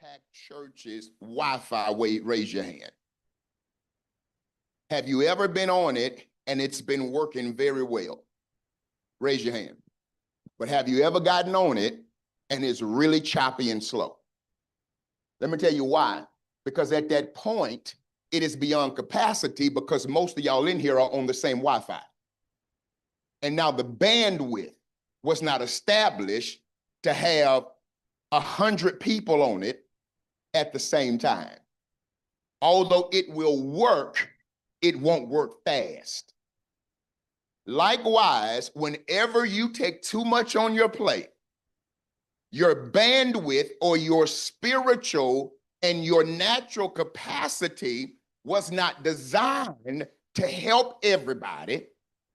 Impact Church's Wi-Fi? Raise your hand. Have you ever been on it and it's been working very well? Raise your hand. But have you ever gotten on it and it's really choppy and slow? Let me tell you why. Because at that point, it is beyond capacity because most of y'all in here are on the same Wi-Fi. And now the bandwidth was not established to have 100 people on it at the same time. Although it will work, it won't work fast. Likewise, whenever you take too much on your plate, your bandwidth or your spiritual and your natural capacity was not designed to help everybody,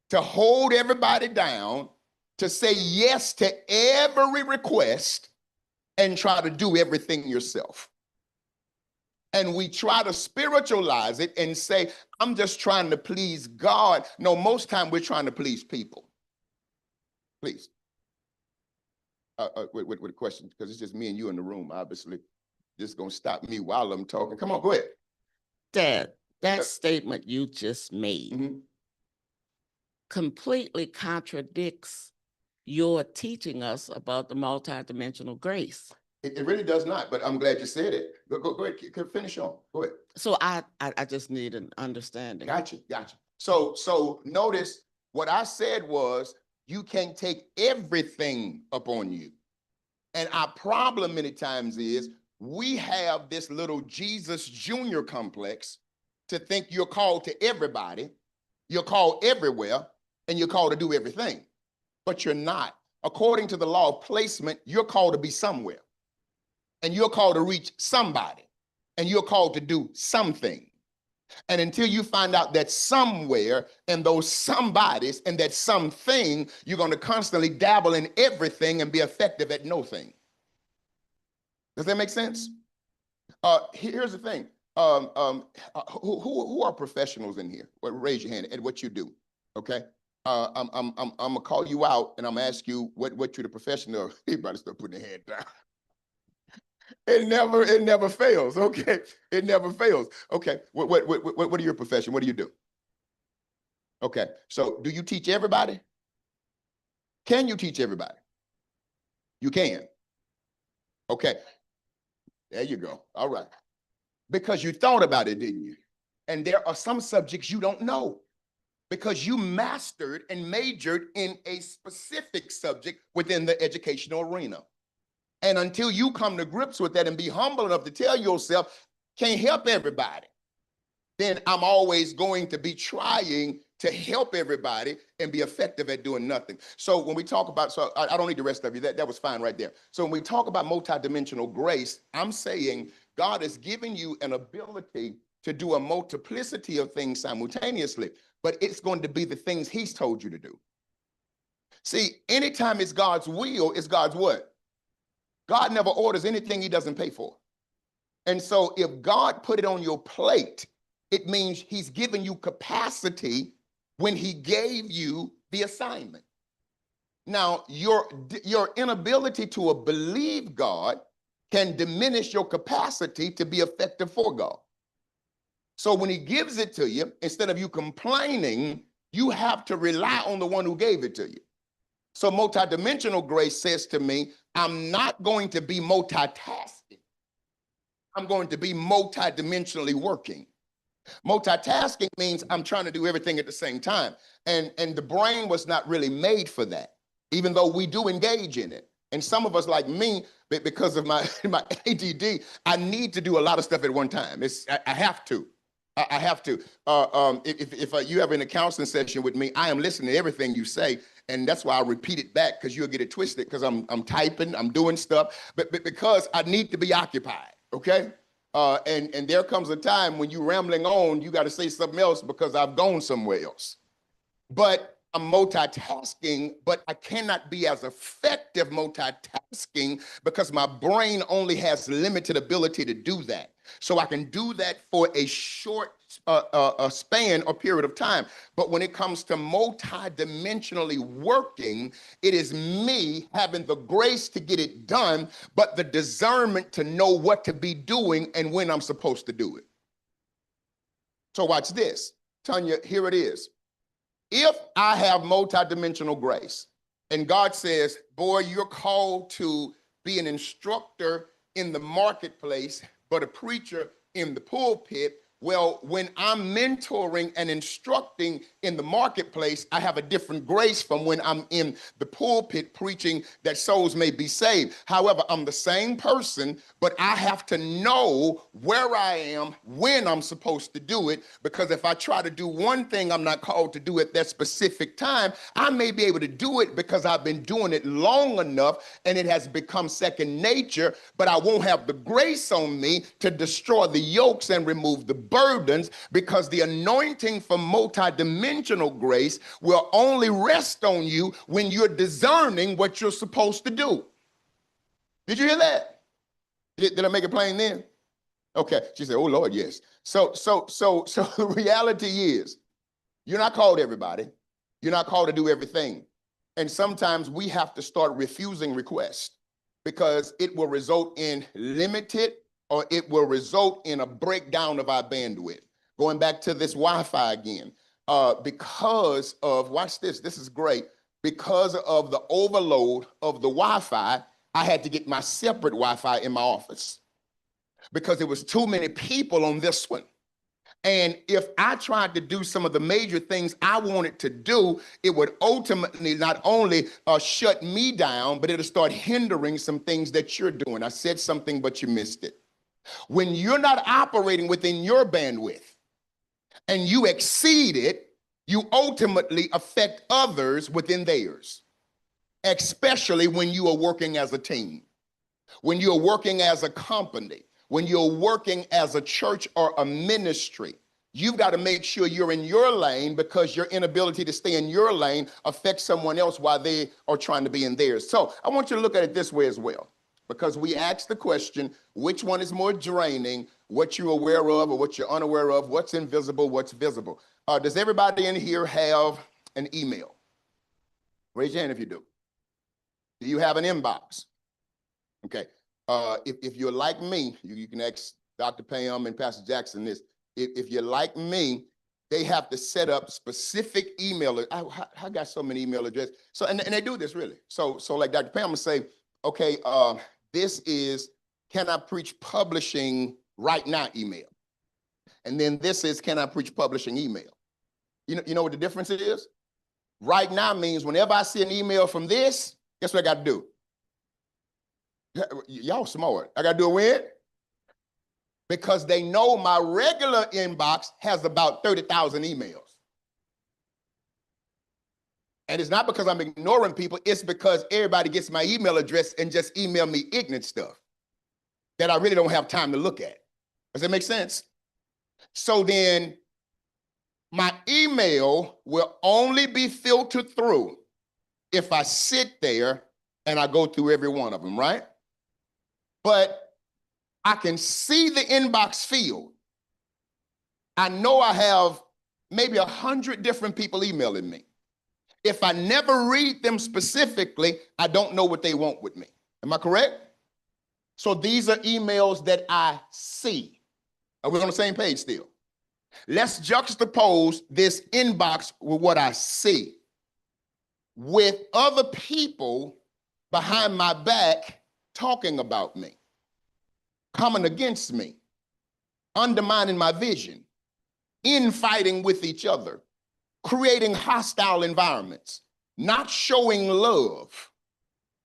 to hold everybody down, to say yes to every request and try to do everything yourself. And we try to spiritualize it and say, I'm just trying to please God. No, most time we're trying to please people. Please. With a question, because it's just me and you in the room, obviously. Just gonna stop me while I'm talking. Come on, go ahead. Dad, that statement you just made completely contradicts your teaching us about the multidimensional grace. It really does not, but I'm glad you said it. Go ahead, finish on. Go ahead. So I just need an understanding. Gotcha. So notice what I said was you can't take everything upon you. And our problem many times is we have this little Jesus Junior complex to think you're called to everybody, you're called everywhere, and you're called to do everything. But you're not. According to the law of placement, you're called to be somewhere. And you're called to reach somebody. And you're called to do something. And until you find out that somewhere and those somebodies and that something, you're going to constantly dabble in everything and be effective at no thing. Does that make sense? Here's the thing. Who are professionals in here? Well, raise your hand at what you do. Okay. I'm gonna call you out and I'm gonna ask you what you're the professional. Everybody start putting their head down. It never fails. Okay. It never fails. Okay. What are your profession? What do you do? Okay. So do you teach everybody? Can you teach everybody? You can. Okay. There you go. All right. Because you thought about it, didn't you? And there are some subjects you don't know because you mastered and majored in a specific subject within the educational arena. And until you come to grips with that and be humble enough to tell yourself, can't help everybody, then I'm always going to be trying to help everybody and be effective at doing nothing. So when we talk about, so I don't need the rest of you, that was fine right there. So when we talk about multidimensional grace, I'm saying God is giving you an ability to do a multiplicity of things simultaneously, but it's going to be the things he's told you to do. See, anytime it's God's will, it's God's what? God never orders anything he doesn't pay for. And so if God put it on your plate, it means he's given you capacity when he gave you the assignment. Now, your inability to believe God can diminish your capacity to be effective for God. So when he gives it to you, instead of you complaining, you have to rely on the one who gave it to you. So multidimensional grace says to me, I'm not going to be multitasking. I'm going to be multidimensionally working. Multitasking means I'm trying to do everything at the same time. And the brain was not really made for that, even though we do engage in it. And some of us like me, because of my ADD, I need to do a lot of stuff at one time. I have to. I have to. If you have an counseling session with me, I am listening to everything you say. And that's why I repeat it back, because you'll get it twisted, because I'm typing, I'm doing stuff, but because I need to be occupied, okay? And there comes a time when you're rambling on, you got to say something else because I've gone somewhere else. But I'm multitasking, but I cannot be as effective multitasking because my brain only has limited ability to do that. So I can do that for a short a span or period of time. But when it comes to multidimensionally working, it is me having the grace to get it done, but the discernment to know what to be doing and when I'm supposed to do it. So watch this. Tanya, here it is. If I have multidimensional grace and God says, boy, you're called to be an instructor in the marketplace, but a preacher in the pulpit, well, when I'm mentoring and instructing in the marketplace, I have a different grace from when I'm in the pulpit preaching that souls may be saved. However, I'm the same person, but I have to know where I am, when I'm supposed to do it, because if I try to do one thing I'm not called to do at that specific time, I may be able to do it because I've been doing it long enough and it has become second nature, but I won't have the grace on me to destroy the yokes and remove the burdens, because the anointing for multidimensional grace will only rest on you when you're discerning what you're supposed to do. Did you hear that? Did I make it plain then? Okay. She said, oh Lord, yes. So the reality is you're not called to everybody. You're not called to do everything. And sometimes we have to start refusing requests because it will result in limited, or it will result in a breakdown of our bandwidth. Going back to this Wi-Fi again, because of, watch this, this is great, because of the overload of the Wi-Fi, I had to get my separate Wi-Fi in my office because there was too many people on this one. And if I tried to do some of the major things I wanted to do, it would ultimately not only shut me down, but it'll start hindering some things that you're doing. I said something, but you missed it. When you're not operating within your bandwidth and you exceed it, you ultimately affect others within theirs, especially when you are working as a team, when you're working as a company, when you're working as a church or a ministry. You've got to make sure you're in your lane, because your inability to stay in your lane affects someone else while they are trying to be in theirs. So I want you to look at it this way as well, because we asked the question, which one is more draining, what you're aware of or what you're unaware of, what's invisible, what's visible. Does everybody in here have an email? Raise your hand if you do. Do you have an inbox? Okay. If you're like me, you can ask Dr. Pam and Pastor Jackson this. If you're like me, they have to set up specific email. I got so many email addresses. So, and they do this really. So like Dr. Pam will say, okay, this is, can I preach publishing right now email? And then this is, can I preach publishing email? You know what the difference is? Right now means whenever I see an email from this, guess what I got to do? Y'all smart. I got to do it when? Because they know my regular inbox has about 30,000 emails. And it's not because I'm ignoring people. It's because everybody gets my email address and just email me ignorant stuff that I really don't have time to look at. Does that make sense? So then my email will only be filtered through if I sit there and I go through every one of them, right? But I can see the inbox field. I know I have maybe 100 different people emailing me. If I never read them specifically, I don't know what they want with me. Am I correct? So these are emails that I see. Are we on the same page still? Let's juxtapose this inbox with what I see. With other people behind my back talking about me, coming against me, undermining my vision, infighting with each other, creating hostile environments, not showing love,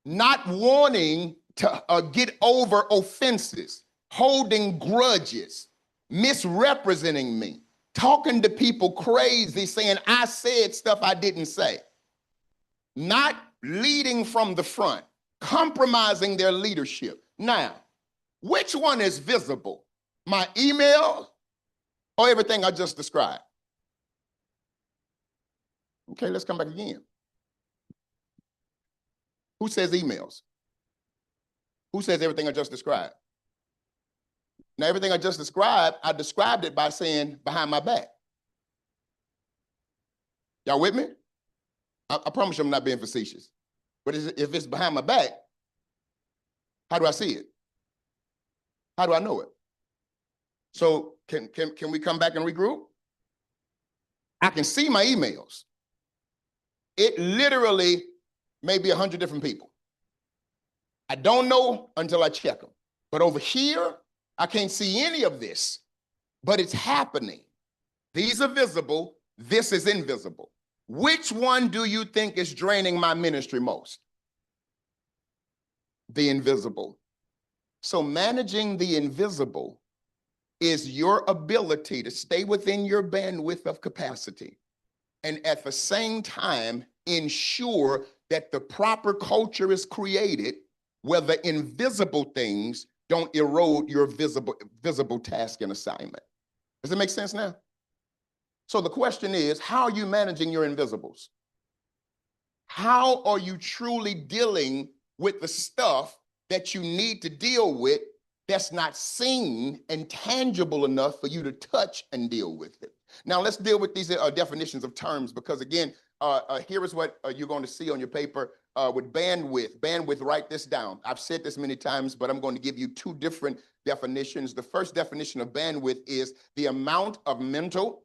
not wanting to get over offenses, holding grudges, misrepresenting me, talking to people crazy, saying I said stuff I didn't say, not leading from the front, compromising their leadership. Now, which one is visible? My email or everything I just described? Okay, let's come back again. Who says emails? Who says everything I just described? Now, everything I just described, I described it by saying behind my back. Y'all with me? I promise you I'm not being facetious. But if it's behind my back, how do I see it? How do I know it? So can we come back and regroup? I can see my emails. It literally may be 100 different people. I don't know until I check them. But over here, I can't see any of this, but it's happening. These are visible. This is invisible. Which one do you think is draining my ministry most? The invisible. So managing the invisible is your ability to stay within your bandwidth of capacity and at the same time ensure that the proper culture is created where the invisible things don't erode your visible task and assignment. Does it make sense now? So the question is, how are you managing your invisibles? How are you truly dealing with the stuff that you need to deal with that's not seen and tangible enough for you to touch and deal with it? Now, let's deal with these definitions of terms, because again, here is what you're going to see on your paper with bandwidth. Bandwidth, write this down. I've said this many times, but I'm going to give you two different definitions. The first definition of bandwidth is the amount of mental,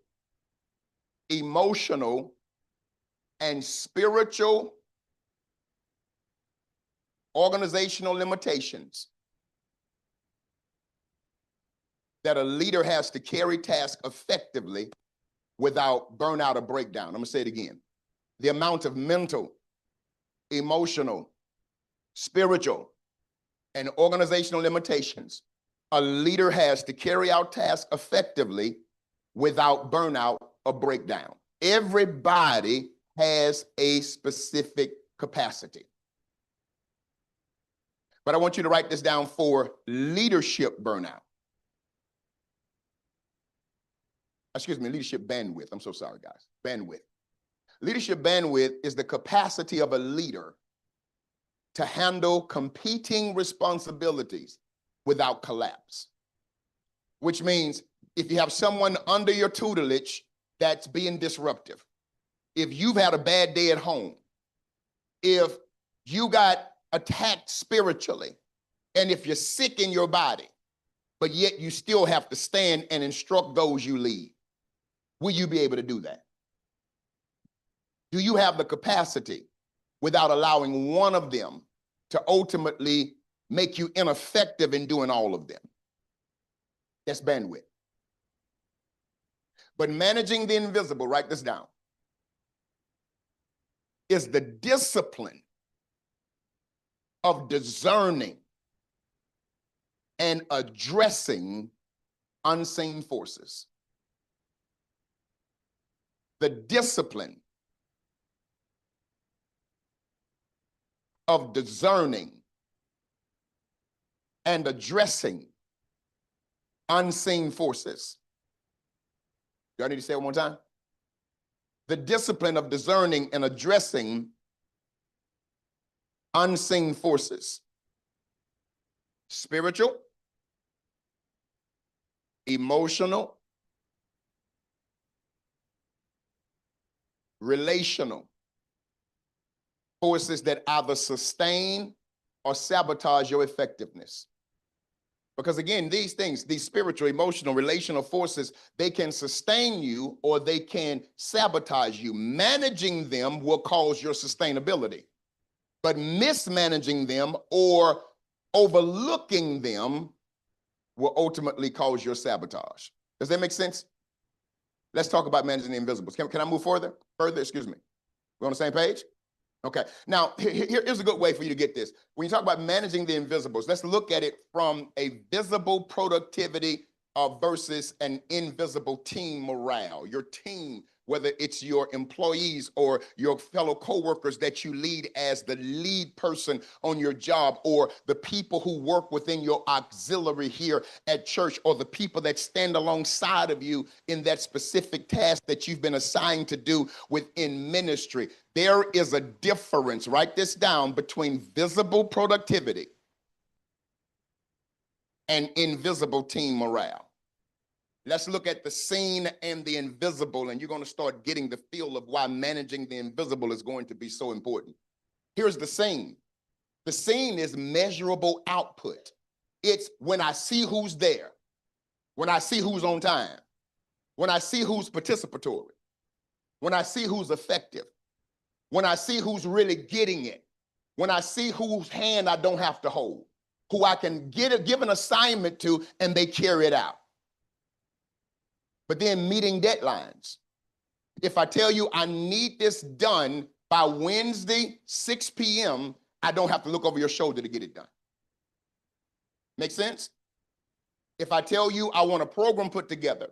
emotional, and spiritual organizational limitations that a leader has to carry tasks effectively without burnout or breakdown. I'm going to say it again. The amount of mental, emotional, spiritual, and organizational limitations a leader has to carry out tasks effectively without burnout or breakdown. Everybody has a specific capacity. But I want you to write this down for leadership burnout. Excuse me, leadership bandwidth. I'm so sorry, guys. Bandwidth. Leadership bandwidth is the capacity of a leader to handle competing responsibilities without collapse. Which means if you have someone under your tutelage that's being disruptive, if you've had a bad day at home, if you got attacked spiritually, and if you're sick in your body, but yet you still have to stand and instruct those you lead, will you be able to do that? Do you have the capacity without allowing one of them to ultimately make you ineffective in doing all of them? That's bandwidth. But managing the invisible, write this down, is the discipline of discerning and addressing unseen forces. The discipline of discerning and addressing unseen forces. Do I need to say it one more time? The discipline of discerning and addressing unseen forces. Spiritual, emotional, relational forces that either sustain or sabotage your effectiveness. Because again, these things, these spiritual, emotional, relational forces, they can sustain you or they can sabotage you. Managing them will cause your sustainability, but mismanaging them or overlooking them will ultimately cause your sabotage. Does that make sense? Let's talk about managing the invisibles. Can I move further? Excuse me. We're on the same page? Okay. Now, here's a good way for you to get this. When you talk about managing the invisibles, let's look at it from a visible productivity versus an invisible team morale. Your team, whether it's your employees or your fellow coworkers that you lead as the lead person on your job, or the people who work within your auxiliary here at church, or the people that stand alongside of you in that specific task that you've been assigned to do within ministry. There is a difference, write this down, between visible productivity and invisible team morale. Let's look at the seen and the invisible, and you're going to start getting the feel of why managing the invisible is going to be so important. Here's the seen. The seen is measurable output. It's when I see who's there, when I see who's on time, when I see who's participatory, when I see who's effective, when I see who's really getting it, when I see whose hand I don't have to hold, who I can give an assignment to and they carry it out. But then meeting deadlines. If I tell you I need this done by Wednesday, 6 p.m., I don't have to look over your shoulder to get it done. Make sense? If I tell you I want a program put together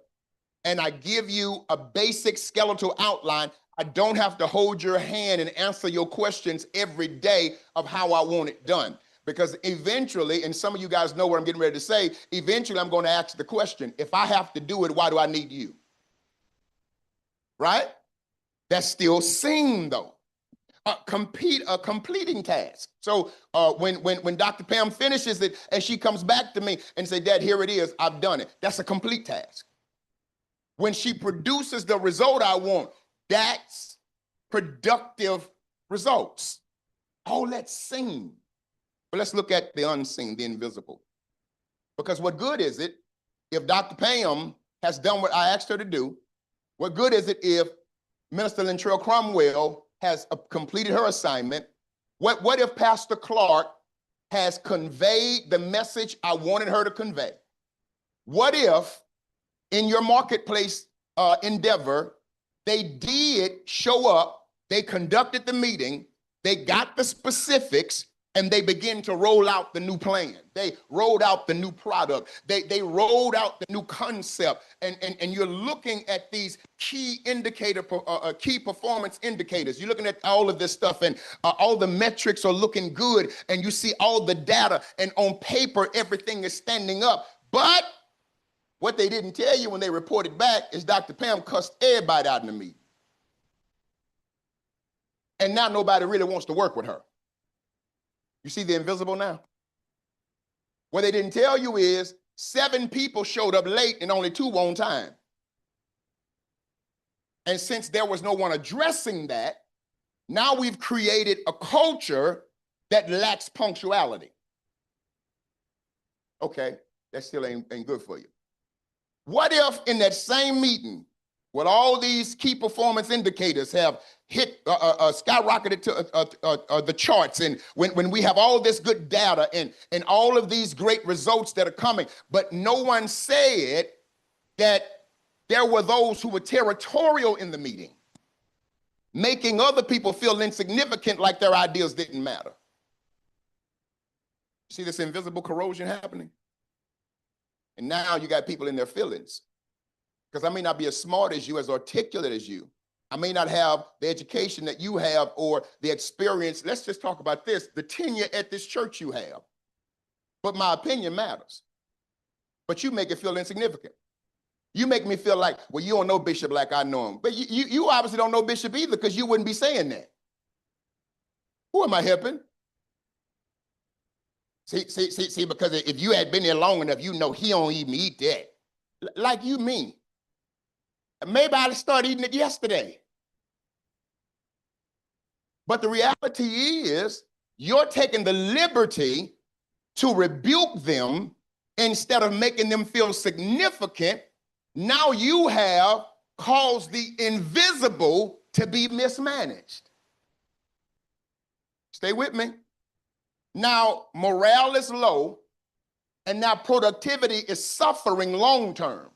and I give you a basic skeletal outline, I don't have to hold your hand and answer your questions every day of how I want it done. Because eventually, and some of you guys know what I'm getting ready to say, eventually I'm going to ask the question, if I have to do it, why do I need you? Right? That's still seen though. A completing task. So when Dr. Pam finishes it and she comes back to me and say, Dad, here it is, I've done it. That's a complete task. When she produces the result I want, that's productive results. All that's seen. But let's look at the unseen, the invisible. Because what good is it if Dr. Pam has done what I asked her to do? What good is it if Minister Lintrell Cromwell has completed her assignment? What if Pastor Clark has conveyed the message I wanted her to convey? What if in your marketplace endeavor, they did show up, they conducted the meeting, they got the specifics, and they begin to roll out the new plan. They rolled out the new product. They rolled out the new concept. And you're looking at these key performance indicators. You're looking at all of this stuff and all the metrics are looking good. And you see all the data and on paper, everything is standing up. But what they didn't tell you when they reported back is Dr. Pam cussed everybody out in the meeting. And now nobody really wants to work with her. You see the invisible now? What they didn't tell you is 7 people showed up late and only 2 were on time. And since there was no one addressing that, now we've created a culture that lacks punctuality. Okay, that still ain't good for you. What if in that same meeting, with all these key performance indicators have hit skyrocketed to the charts, and when we have all this good data and all of these great results that are coming, but no one said that there were those who were territorial in the meeting, making other people feel insignificant, like their ideas didn't matter. See this invisible corrosion happening? And now you got people in their feelings. Because I may not be as smart as you, as articulate as you. I may not have the education that you have or the experience. Let's just talk about this, the tenure at this church you have. But my opinion matters. But you make it feel insignificant. You make me feel like, well, you don't know Bishop like I know him. But you obviously don't know Bishop either, because you wouldn't be saying that. Who am I helping? See, because if you had been there long enough, you know he don't even eat that. Like you mean. Maybe I'd start eating it yesterday. But the reality is, you're taking the liberty to rebuke them instead of making them feel significant. Now you have caused the invisible to be mismanaged. Stay with me. Now morale is low, and now productivity is suffering long term.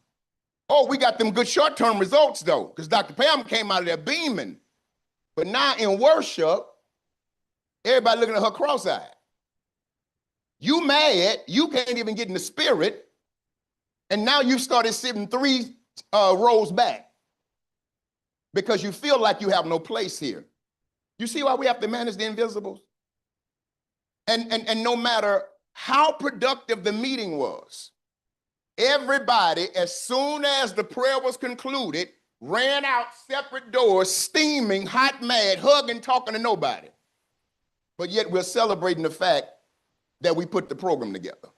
Oh, we got them good short-term results, though, because Dr. Pam came out of there beaming. But now in worship, everybody looking at her cross-eyed. You mad, you can't even get in the spirit, and now you started sitting 3 rows back because you feel like you have no place here. You see why we have to manage the invisibles? And no matter how productive the meeting was, everybody, as soon as the prayer was concluded, ran out separate doors, steaming, hot, mad, hugging, talking to nobody. But yet we're celebrating the fact that we put the program together.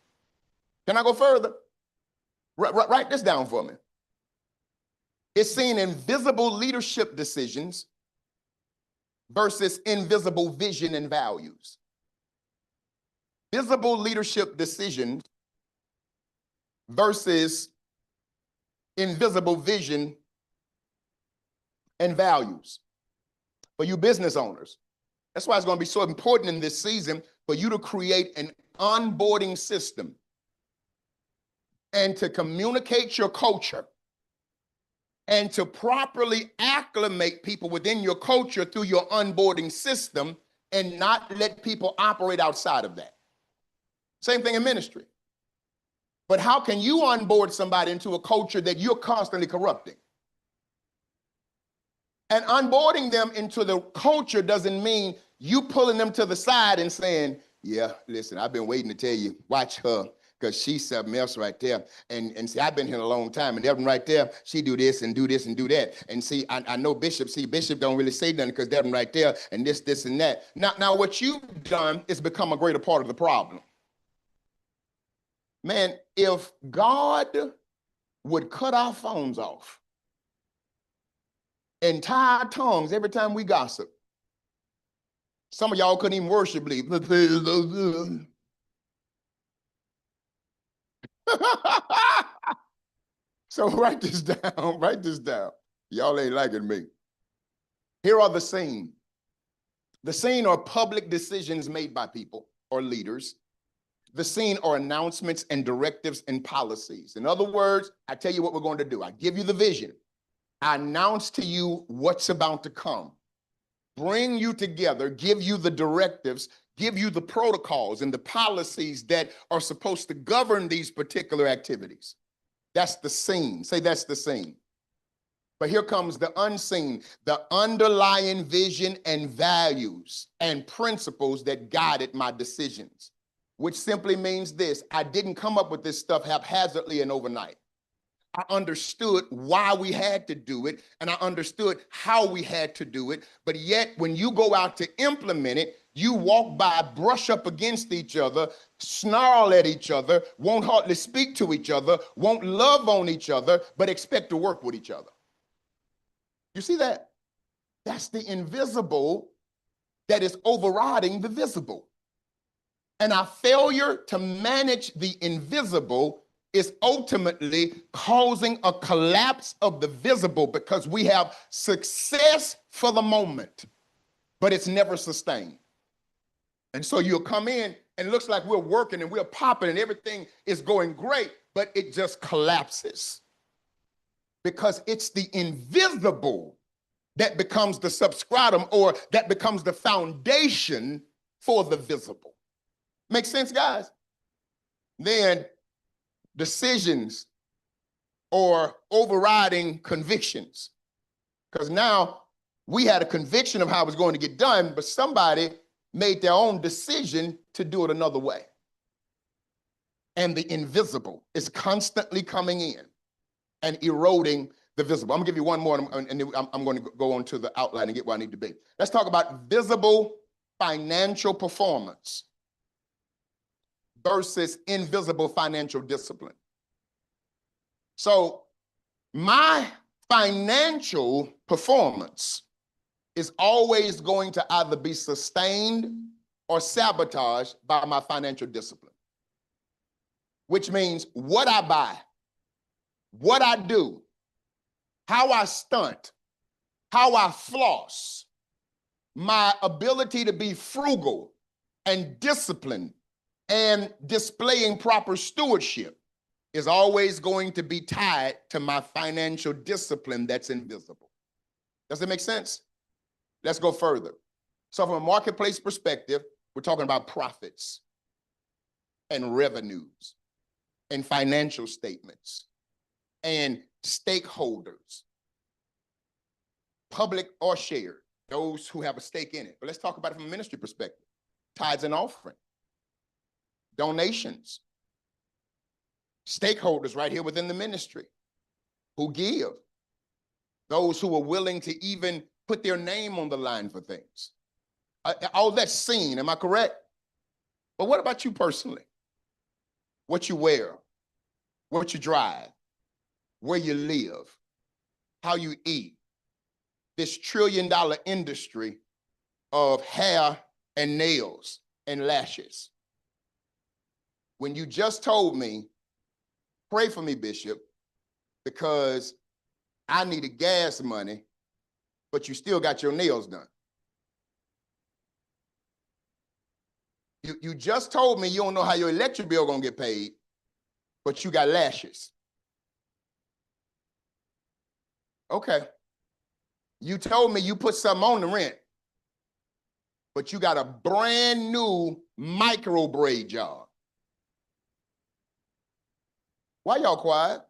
Can I go further? Write this down for me. It's seen invisible leadership decisions versus invisible vision and values. Visible leadership decisions versus invisible vision and values. For you business owners, that's why it's going to be so important in this season for you to create an onboarding system and to communicate your culture and to properly acclimate people within your culture through your onboarding system and not let people operate outside of that. Same thing in ministry. But how can you onboard somebody into a culture that you're constantly corrupting? And onboarding them into the culture doesn't mean you pulling them to the side and saying, yeah, listen, I've been waiting to tell you, watch her, because she's something else right there. And see, I've been here a long time, and that one right there, she do this and do this and do that. And see, I know Bishop, Bishop don't really say nothing because that one right there, and this and that. Now what you've done is become a greater part of the problem. Man, if God would cut our phones off and tie our tongues every time we gossip, some of y'all couldn't even worship lead. So write this down, write this down. Y'all ain't liking me. Here are the scene. The scene are public decisions made by people or leaders. The scene are announcements and directives and policies. In other words, I tell you what we're going to do. I give you the vision. I announce to you what's about to come. Bring you together, give you the directives, give you the protocols and the policies that are supposed to govern these particular activities. That's the scene. Say that's the scene. But here comes the unseen, the underlying vision and values and principles that guided my decisions, which simply means this: I didn't come up with this stuff haphazardly and overnight. I understood why we had to do it, and I understood how we had to do it. But yet, when you go out to implement it, you walk by, brush up against each other, snarl at each other, won't hardly speak to each other, won't love on each other, but expect to work with each other. You see that? That's the invisible that is overriding the visible. And our failure to manage the invisible is ultimately causing a collapse of the visible, because we have success for the moment, but it's never sustained. And so you'll come in and it looks like we're working and we're popping and everything is going great, but it just collapses because it's the invisible that becomes the substratum, or that becomes the foundation for the visible. Make sense, guys? Then decisions or overriding convictions. Because now we had a conviction of how it was going to get done, but somebody made their own decision to do it another way. And the invisible is constantly coming in and eroding the visible. I'm gonna give you one more, and then I'm going to go on to the outline and get where I need to be. Let's talk about visible financial performance versus invisible financial discipline. So my financial performance is always going to either be sustained or sabotaged by my financial discipline, which means what I buy, what I do, how I stunt, how I floss, my ability to be frugal and disciplined and displaying proper stewardship is always going to be tied to my financial discipline that's invisible. Does that make sense? Let's go further. So from a marketplace perspective, we're talking about profits and revenues and financial statements and stakeholders, public or shared, those who have a stake in it. But let's talk about it from a ministry perspective. Tithes and offering, donations, stakeholders right here within the ministry who give, those who are willing to even put their name on the line for things. All that's seen, am I correct? But what about you personally? what you wear, what you drive, where you live, how you eat, this trillion-dollar industry of hair and nails and lashes. When you just told me, pray for me, Bishop, because I needed gas money, but you still got your nails done. You just told me you don't know how your electric bill gonna get paid, but you got lashes. Okay. You told me you put something on the rent, but you got a brand new micro braid job. Why y'all quiet?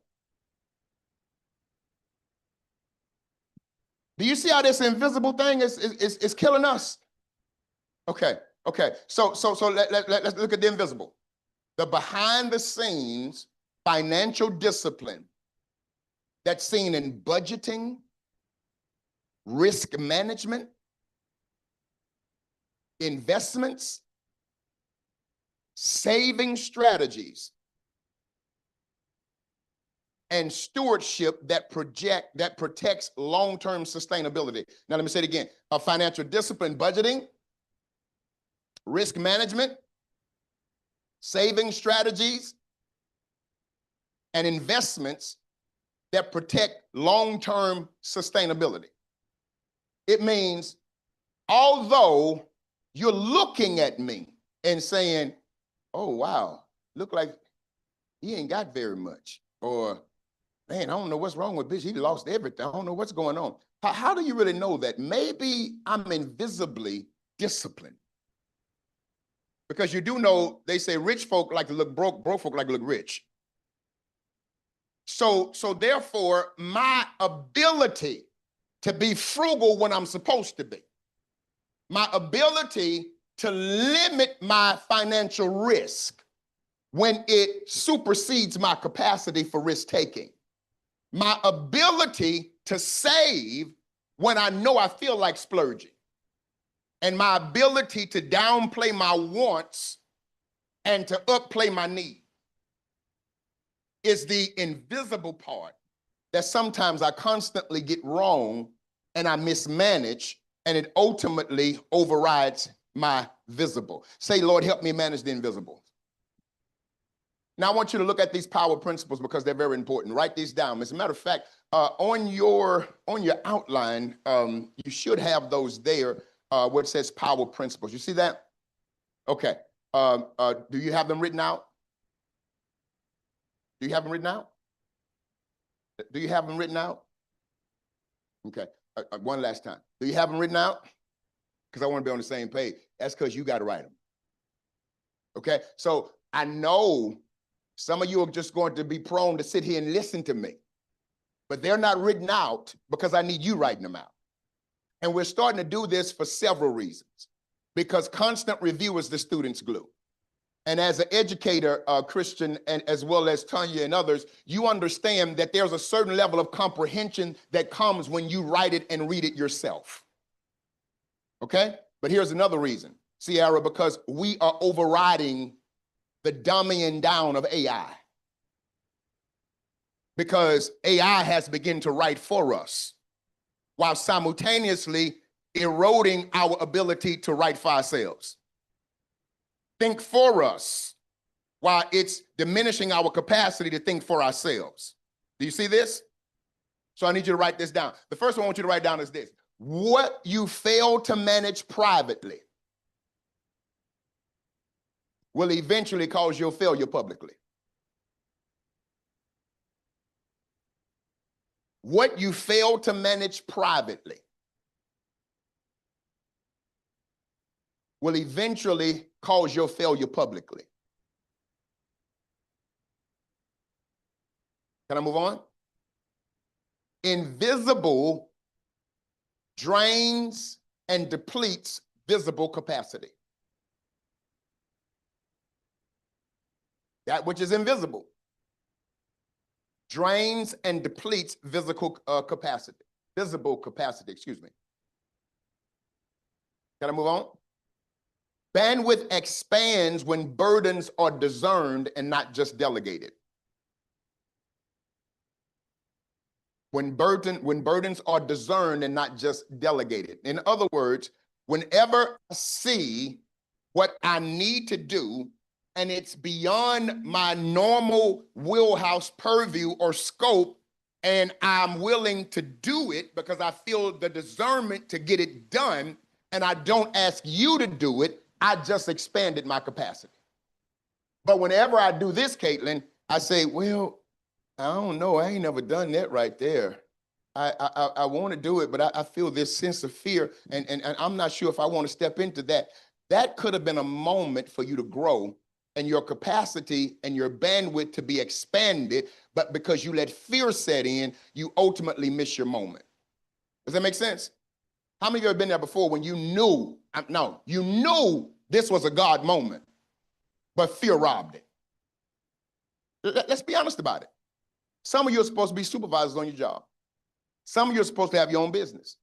Do you see how this invisible thing is killing us? Okay. So let's look at the invisible. The behind the scenes financial discipline that's seen in budgeting, risk management, investments, saving strategies, and stewardship that protects long-term sustainability. Now let me say it again. A financial discipline, budgeting, risk management, saving strategies, and investments that protect long-term sustainability. It means, although you're looking at me and saying, oh, wow, look like he ain't got very much. Or, man, I don't know what's wrong with Bishop. He lost everything. I don't know what's going on. How do you really know that? Maybe I'm invisibly disciplined. Because you do know, they say rich folk like to look broke, broke folk like to look rich. So therefore, my ability to be frugal when I'm supposed to be, my ability to limit my financial risk when it supersedes my capacity for risk taking, my ability to save when I know I feel like splurging, and my ability to downplay my wants and to upplay my needs is the invisible part that sometimes I constantly get wrong and I mismanage, and it ultimately overrides my visible. Say, Lord, help me manage the invisible. Now, I want you to look at these power principles because they're very important. Write these down. As a matter of fact, on your outline, you should have those there where it says power principles. You see that? Okay. Do you have them written out? Do you have them written out? Do you have them written out? Okay. One last time. Do you have them written out? Because I want to be on the same page. That's because you got to write them. Okay. So I know some of you are just going to be prone to sit here and listen to me, but they're not written out because I need you writing them out. And we're starting to do this for several reasons, because constant review is the student's glue. And as an educator, Christian, and as well as Tanya and others, you understand that there's a certain level of comprehension that comes when you write it and read it yourself. Okay? But here's another reason, Sierra, because we are overriding the dumbing down of AI. Because AI has begun to write for us while simultaneously eroding our ability to write for ourselves. Think for us while it's diminishing our capacity to think for ourselves. Do you see this? So I need you to write this down. The first one I want you to write down is this: what you fail to manage privately will eventually cause your failure publicly. What you fail to manage privately will eventually cause your failure publicly. Can I move on? Invisible drains and depletes visible capacity. That which is invisible drains and depletes visible capacity, excuse me. Can I move on? Bandwidth expands when burdens are discerned and not just delegated. When burdens are discerned and not just delegated. In other words, whenever I see what I need to do and it's beyond my normal wheelhouse purview or scope, and I'm willing to do it because I feel the discernment to get it done, and I don't ask you to do it, I just expanded my capacity. But whenever I do this, Caitlin, I say, well, I don't know, I ain't never done that right there. I want to do it, but I feel this sense of fear, and I'm not sure if I want to step into that. That could have been a moment for you to grow and your capacity and your bandwidth to be expanded, but because you let fear set in, you ultimately miss your moment. Does that make sense? How many of you have been there before when you knew, you knew this was a God moment, but fear robbed it? Let's be honest about it. Some of you are supposed to be supervisors on your job. Some of you are supposed to have your own business.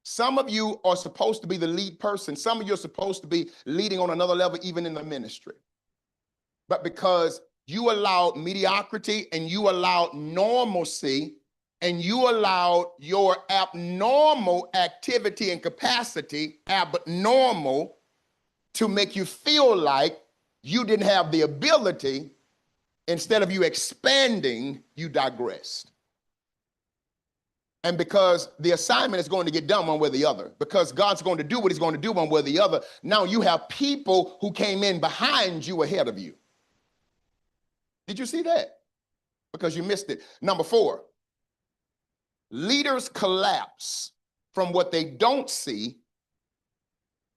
Some of you are supposed to be the lead person. Some of you are supposed to be leading on another level, even in the ministry. But because you allowed mediocrity and you allowed normalcy and you allowed your abnormal activity and capacity, abnormal, to make you feel like you didn't have the ability, instead of you expanding, you digressed. And because the assignment is going to get done one way or the other, because God's going to do what he's going to do one way or the other, now you have people who came in behind you ahead of you. Did you see that? Because you missed it. Number 4, leaders collapse from what they don't see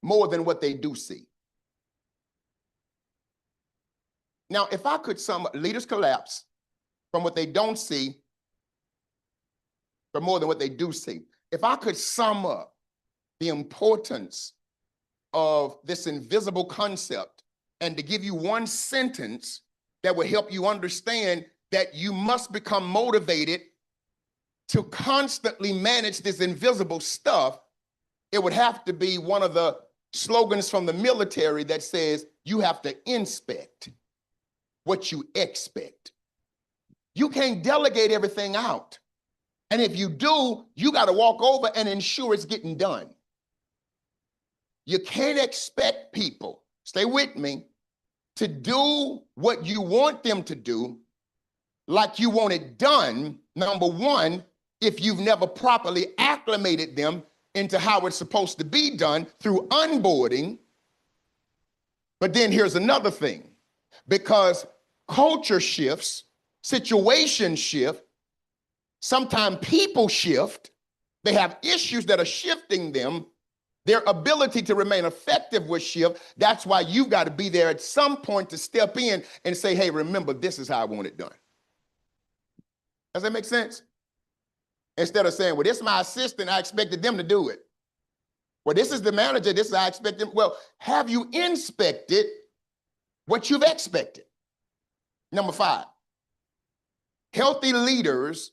more than what they do see. Now, if I could leaders collapse from what they don't see for more than what they do see. If I could sum up the importance of this invisible concept and to give you one sentence that will help you understand that you must become motivated to constantly manage this invisible stuff, it would have to be one of the slogans from the military that says you have to inspect what you expect. You can't delegate everything out. And if you do, you got to walk over and ensure it's getting done. You can't expect people, stay with me, to do what you want them to do like you want it done, number one, if you've never properly acclimated them into how it's supposed to be done through onboarding. But then here's another thing, because culture shifts, situation shift, sometimes people shift, they have issues that are shifting them, their ability to remain effective will shift. That's why you've got to be there at some point to step in and say, hey, remember, this is how I want it done. Does that make sense? Instead of saying, well, this is my assistant, I expected them to do it. Well, this is the manager, this is how I expect them. Well, have you inspected what you've expected? Number 5, healthy leaders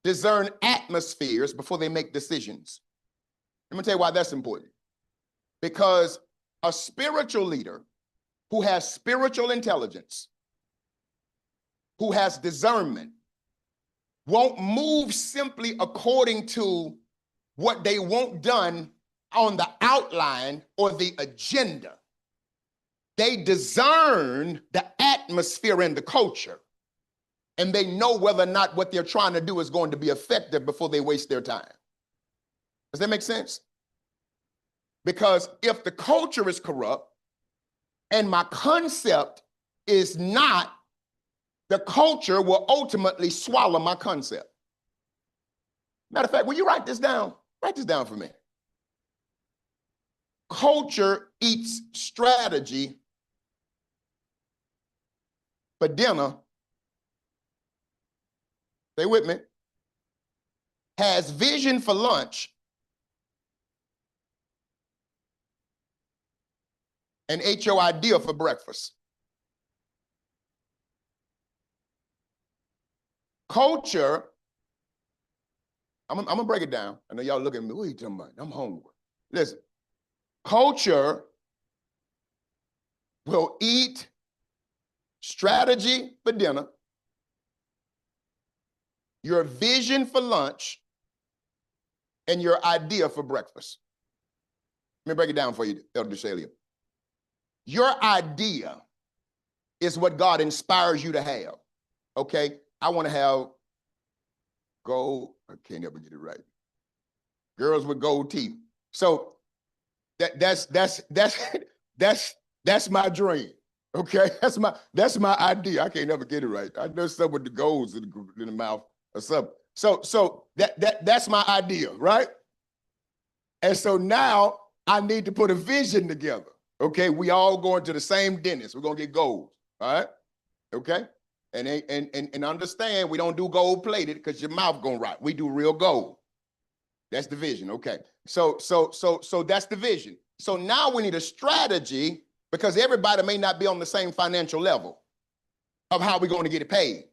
discern atmospheres before they make decisions. Let me tell you why that's important. Because a spiritual leader who has spiritual intelligence, who has discernment, won't move simply according to what they want done on the outline or the agenda. They discern the atmosphere and the culture, and they know whether or not what they're trying to do is going to be effective before they waste their time. Does that make sense? Because if the culture is corrupt and my concept is not, the culture will ultimately swallow my concept. Matter of fact, will you write this down? Write this down for me. Culture eats strategy for dinner. Stay with me. Has vision for lunch and ate your idea for breakfast. Culture, I'm gonna break it down. I know y'all looking at me, what are you talking about? I'm hungry. Listen, culture will eat strategy for dinner, your vision for lunch, and your idea for breakfast. Let me break it down for you, Elder DeShalia. Your idea is what God inspires you to have. Okay, I want to have gold. I can't ever get it right. Girls with gold teeth. So that's my dream. Okay, that's my idea. I can't never get it right. I know something with the golds in the mouth or something. So that's my idea, right? And so now I need to put a vision together. Okay, we all going to the same dentist. We're gonna get gold. All right. Okay. And understand we don't do gold plated because your mouth gonna rot. We do real gold. That's the vision. Okay. So that's the vision. So now we need a strategy because everybody may not be on the same financial level of how we're going to get it paid.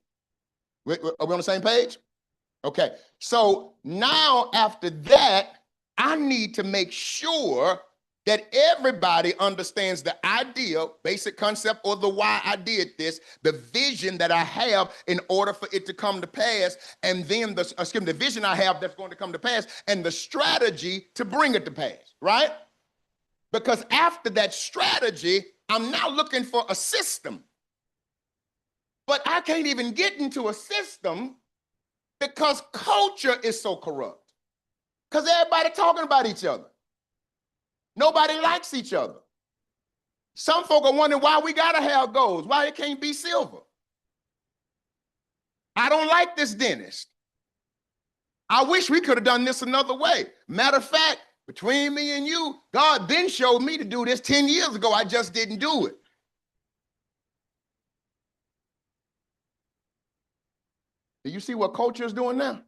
Are we on the same page? Okay. So now after that, I need to make sure that everybody understands the idea, basic concept, or the why I did this, the vision that I have in order for it to come to pass, and then the vision I have that's going to come to pass, and the strategy to bring it to pass, right? Because after that strategy, I'm now looking for a system. But I can't even get into a system because culture is so corrupt. Because everybody talking about each other. Nobody likes each other. Some folk are wondering why we gotta have goals, why it can't be silver. I don't like this dentist. I wish we could have done this another way. Matter of fact, between me and you, God then showed me to do this 10 years ago. I just didn't do it. Do you see what culture is doing now?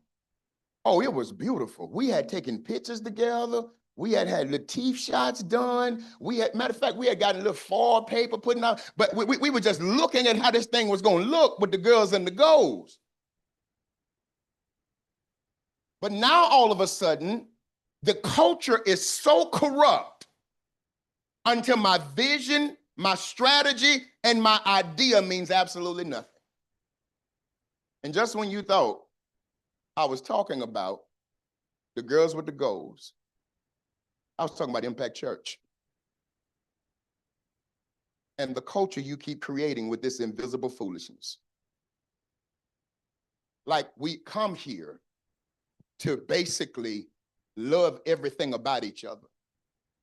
Oh, it was beautiful. We had taken pictures together. We had the teeth shots done. Matter of fact, we had gotten a little foil paper putting out, but we were just looking at how this thing was going to look with the girls and the goals. But now all of a sudden, the culture is so corrupt until my vision, my strategy, and my idea means absolutely nothing. And just when you thought I was talking about the girls with the goals, I was talking about Impact Church and the culture you keep creating with this invisible foolishness. Like, we come here to basically love everything about each other.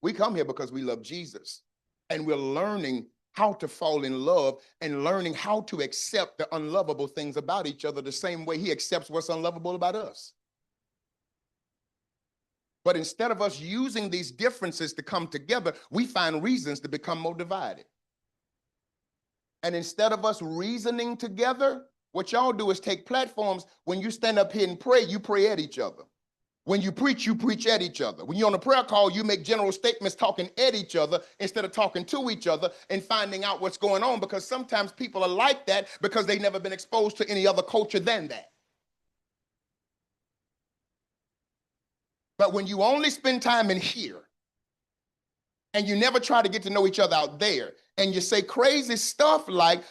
We come here because we love Jesus, and we're learning how to fall in love and learning how to accept the unlovable things about each other the same way he accepts what's unlovable about us. But instead of us using these differences to come together, we find reasons to become more divided. And instead of us reasoning together, what y'all do is take platforms. When you stand up here and pray, you pray at each other. When you preach at each other. When you're on a prayer call, you make general statements talking at each other instead of talking to each other and finding out what's going on, because sometimes people are like that because they've never been exposed to any other culture than that. But when you only spend time in here and you never try to get to know each other out there, and you say crazy stuff like,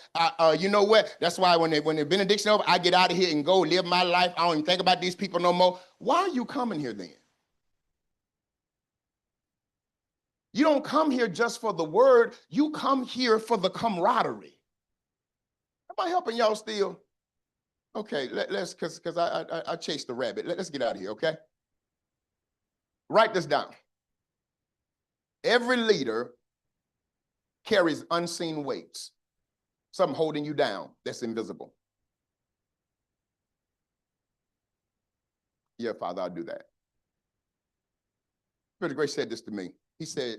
you know what? That's why when the benediction over, I get out of here and go live my life. I don't even think about these people no more. Why are you coming here then? You don't come here just for the word. You come here for the camaraderie. Am I helping y'all still? Okay, let's, because I chased the rabbit. Let's get out of here, okay? Write this down. Every leader carries unseen weights, something holding you down that's invisible. Yeah, Father, I'll do that. Spirit of Grace said this to me. He said,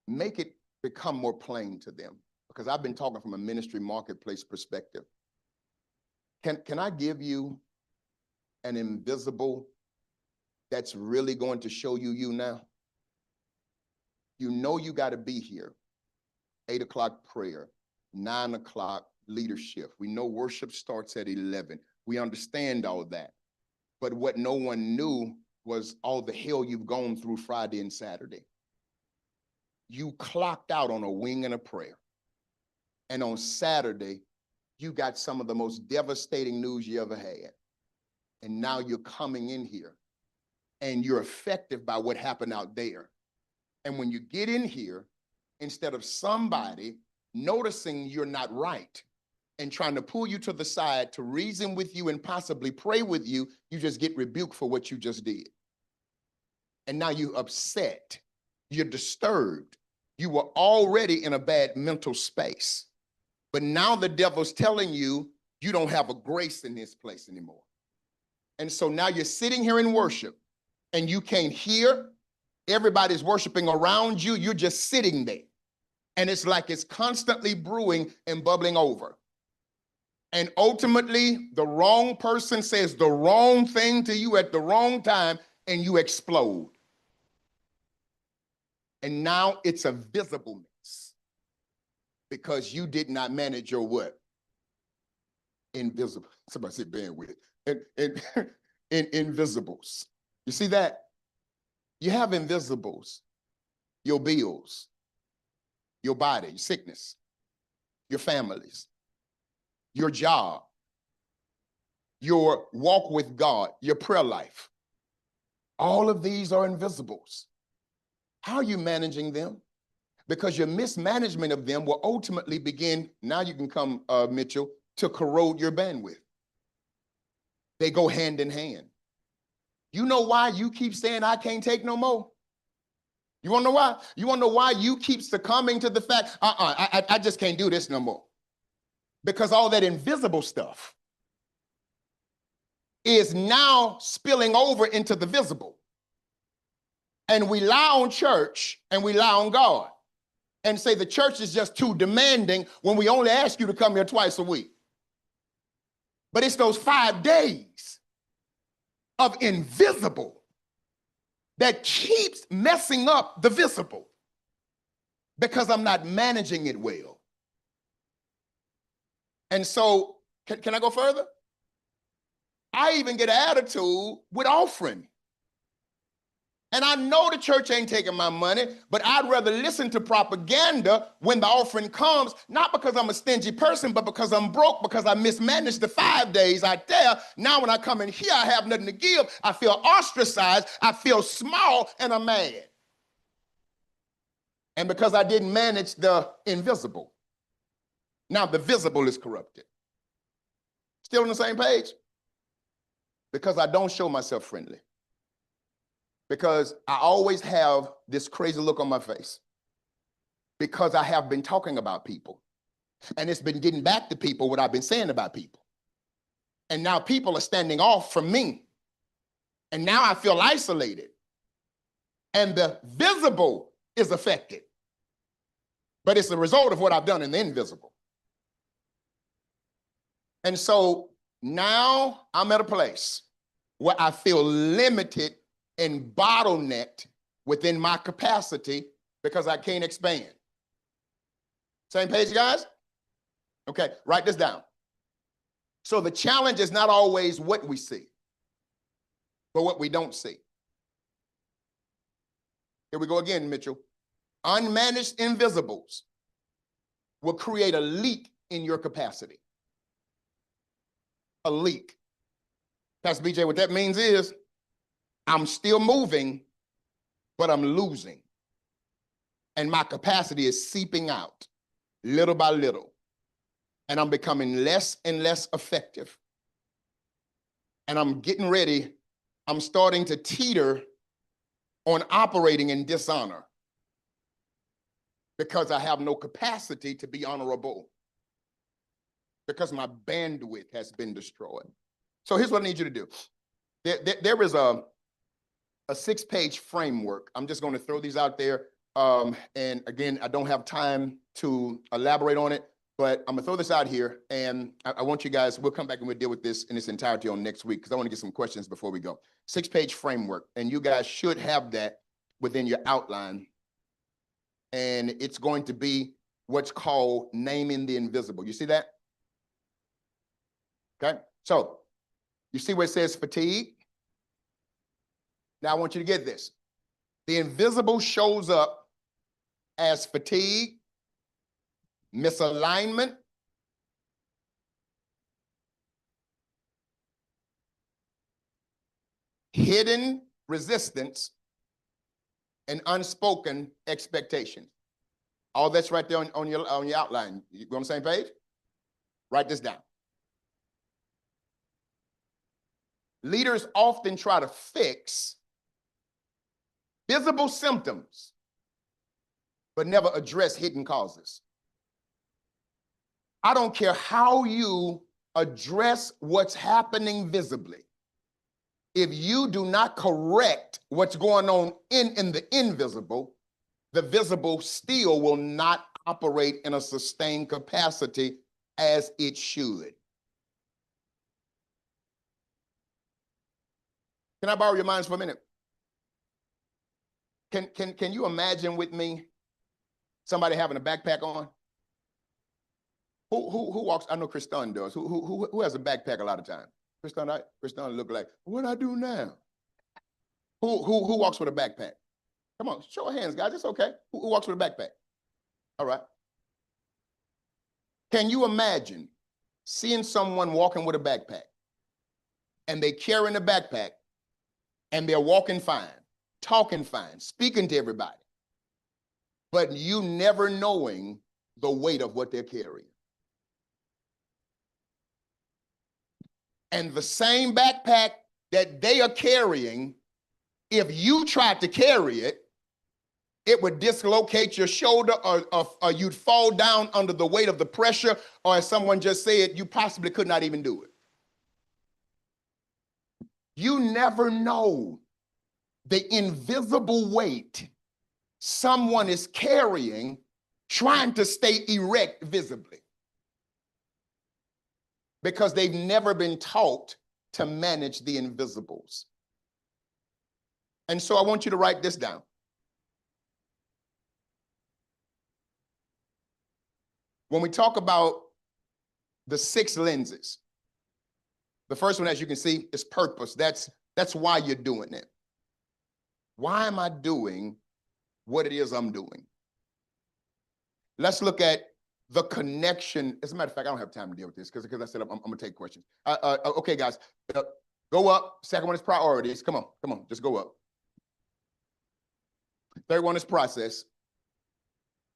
make it become more plain to them, because I've been talking from a ministry marketplace perspective. Can I give you an invisible that's really going to show you now? You know you got to be here. 8 o'clock prayer, 9 o'clock leadership. We know worship starts at 11. We understand all that. But what no one knew was all the hell you've gone through Friday and Saturday. You clocked out on a wing and a prayer. And on Saturday, you got some of the most devastating news you ever had. And now you're coming in here and you're affected by what happened out there. And when you get in here, instead of somebody noticing you're not right and trying to pull you to the side to reason with you and possibly pray with you, you just get rebuked for what you just did. And now you're upset, you're disturbed. You were already in a bad mental space. But now the devil's telling you, you don't have a grace in this place anymore. And so now you're sitting here in worship and you can't hear. Everybody's worshiping around you. You're just sitting there. And it's like it's constantly brewing and bubbling over. And ultimately, the wrong person says the wrong thing to you at the wrong time and you explode. And now it's a visible mess because you did not manage your what? Invisible. Somebody said bandwidth. Invisibles. You see that? You have invisibles. Your bills, your body, your sickness, your families, your job, your walk with God, your prayer life. All of these are invisibles. How are you managing them? Because your mismanagement of them will ultimately begin, now you can come, Mitchell, to corrode your bandwidth. They go hand in hand. You know why you keep saying, I can't take no more? You want to know why? You want to know why you keep succumbing to the fact, I just can't do this no more? Because all that invisible stuff is now spilling over into the visible. And we lie on church and we lie on God and say the church is just too demanding when we only ask you to come here twice a week. But it's those 5 days of invisible that keeps messing up the visible because I'm not managing it well. And so, can I go further? I even get an attitude with offering. And I know the church ain't taking my money, but I'd rather listen to propaganda when the offering comes, not because I'm a stingy person, but because I'm broke, because I mismanaged the 5 days out there. Now when I come in here, I have nothing to give. I feel ostracized, I feel small, and I'm mad. And because I didn't manage the invisible. Now the visible is corrupted. Still on the same page? Because I don't show myself friendly. Because I always have this crazy look on my face. Because I have been talking about people. And it's been getting back to people what I've been saying about people. And now people are standing off from me. And now I feel isolated. And the visible is affected. But it's the result of what I've done in the invisible. And so now I'm at a place where I feel limited and bottlenecked within my capacity because I can't expand. Same page, guys? Okay, write this down. So the challenge is not always what we see, but what we don't see. Here we go again, Mitchell. Unmanaged invisibles will create a leak in your capacity. A leak. Pastor BJ, what that means is I'm still moving, but I'm losing. And my capacity is seeping out little by little. And I'm becoming less and less effective. And I'm getting ready. I'm starting to teeter on operating in dishonor because I have no capacity to be honorable because my bandwidth has been destroyed. So here's what I need you to do. There is a 6-page framework. I'm just going to throw these out there. And again, I don't have time to elaborate on it, but I'm going to throw this out here. And I want you guys, we'll come back and we'll deal with this in its entirety on next week because I want to get some questions before we go. 6-page framework. And you guys should have that within your outline. And it's going to be what's called naming the invisible. You see that? Okay. So you see where it says fatigue? Now I want you to get this. The invisible shows up as fatigue, misalignment, hidden resistance, and unspoken expectations. All that's right there on your outline. You on the same page? Write this down. Leaders often try to fix visible symptoms, but never address hidden causes. I don't care how you address what's happening visibly. If you do not correct what's going on in the invisible, the visible still will not operate in a sustained capacity as it should. Can I borrow your minds for a minute? Can you imagine with me somebody having a backpack on? Who walks? I know Kristan does. Who has a backpack a lot of time? Kristan look like, what I do now? Who walks with a backpack? Come on, show of hands, guys. It's okay. Who walks with a backpack? All right. Can you imagine seeing someone walking with a backpack and they carrying a backpack and they're walking fine, talking fine, speaking to everybody, but you never knowing the weight of what they're carrying? And the same backpack that they are carrying, if you tried to carry it, it would dislocate your shoulder, or you'd fall down under the weight of the pressure, or as someone just said, you possibly could not even do it. You never know the invisible weight someone is carrying trying to stay erect visibly, because they've never been taught to manage the invisibles. And so I want you to write this down. When we talk about the 6 lenses, the first one, as you can see, is purpose. That's why you're doing it. Why am I doing what it is I'm doing? Let's look at the connection. As a matter of fact, I don't have time to deal with this because I said I'm going to take questions. Okay, guys, go up. Second one is priorities. Come on, just go up. Third one is process.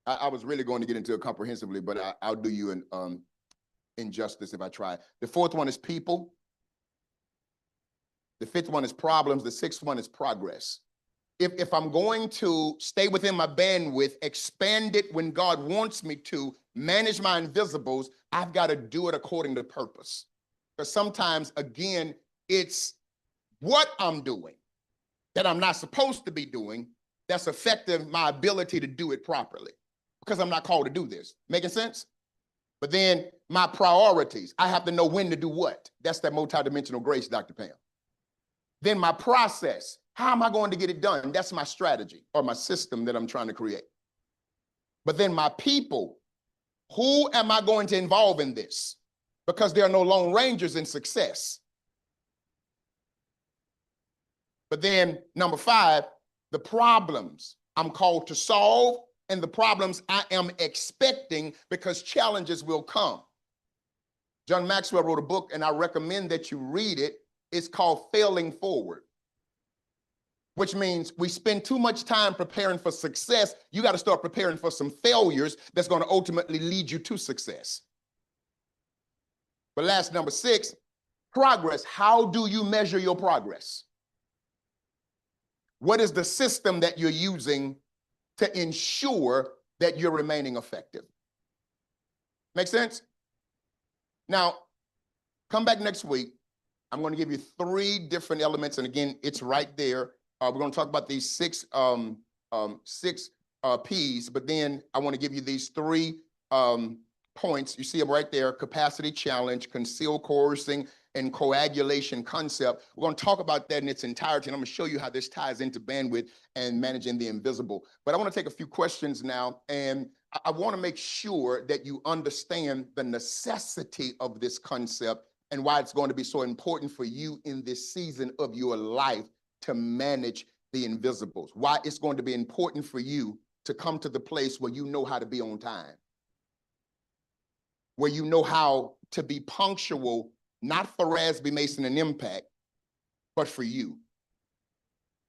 I was really going to get into it comprehensively, but I'll do you an injustice if I try. The fourth one is people. The fifth one is problems. The sixth one is progress. If I'm going to stay within my bandwidth, expand it when God wants me to, manage my invisibles, I've got to do it according to purpose. Because sometimes, again, it's what I'm doing that I'm not supposed to be doing that's affecting my ability to do it properly, because I'm not called to do this. Making sense? But then my priorities, I have to know when to do what. That's that multidimensional grace, Dr. Pam. Then my process, how am I going to get it done? That's my strategy or my system that I'm trying to create. But then my people, who am I going to involve in this? Because there are no lone rangers in success. But then number 5, the problems I'm called to solve and the problems I am expecting, because challenges will come. John Maxwell wrote a book, and I recommend that you read it. It's called Failing Forward, which means we spend too much time preparing for success. You got to start preparing for some failures that's going to ultimately lead you to success. But last, number 6, progress. How do you measure your progress? What is the system that you're using to ensure that you're remaining effective? Make sense? Now, come back next week. I'm going to give you 3 different elements. And again, it's right there. We're going to talk about these 6 P's, but then I want to give you these 3 points. You see them right there: capacity challenge, concealed coercing, and coagulation concept. We're going to talk about that in its entirety, and I'm going to show you how this ties into bandwidth and managing the invisible. But I want to take a few questions now, and I want to make sure that you understand the necessity of this concept and why it's going to be so important for you in this season of your life to manage the invisibles, why it's going to be important for you to come to the place where you know how to be on time. where you know how to be punctual, not for Rasby, Mason, and Impact, but for you.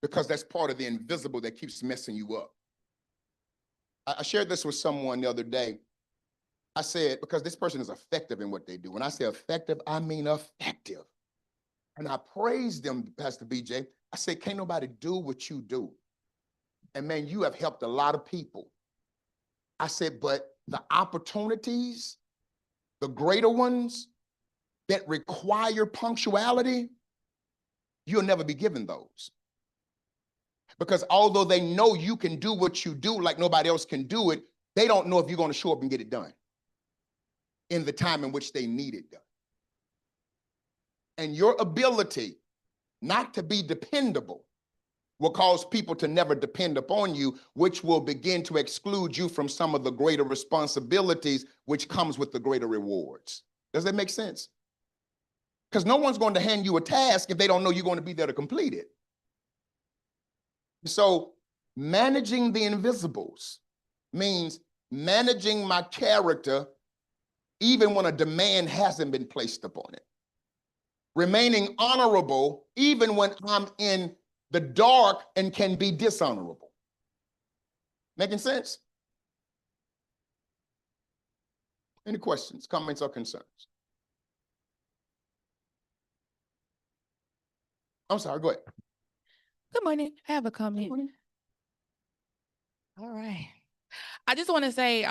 Because that's part of the invisible that keeps messing you up. I shared this with someone the other day. I said, because this person is effective in what they do. When I say effective, I mean effective. And I praised them, Pastor BJ. I said, can't nobody do what you do. And man, you have helped a lot of people. I said, but the opportunities, the greater ones that require punctuality, you'll never be given those. Because although they know you can do what you do like nobody else can do it, they don't know if you're going to show up and get it done in the time in which they need it done. And your ability not to be dependable will cause people to never depend upon you, which will begin to exclude you from some of the greater responsibilities which comes with the greater rewards. Does that make sense? Because no one's going to hand you a task if they don't know you're going to be there to complete it. So managing the invisibles means managing my character even when a demand hasn't been placed upon it. Remaining honorable even when I'm in the dark and can be dishonorable. Making sense? Any questions, comments, or concerns? I'm sorry, go ahead. Good morning. I have a comment. All right. I just want to say,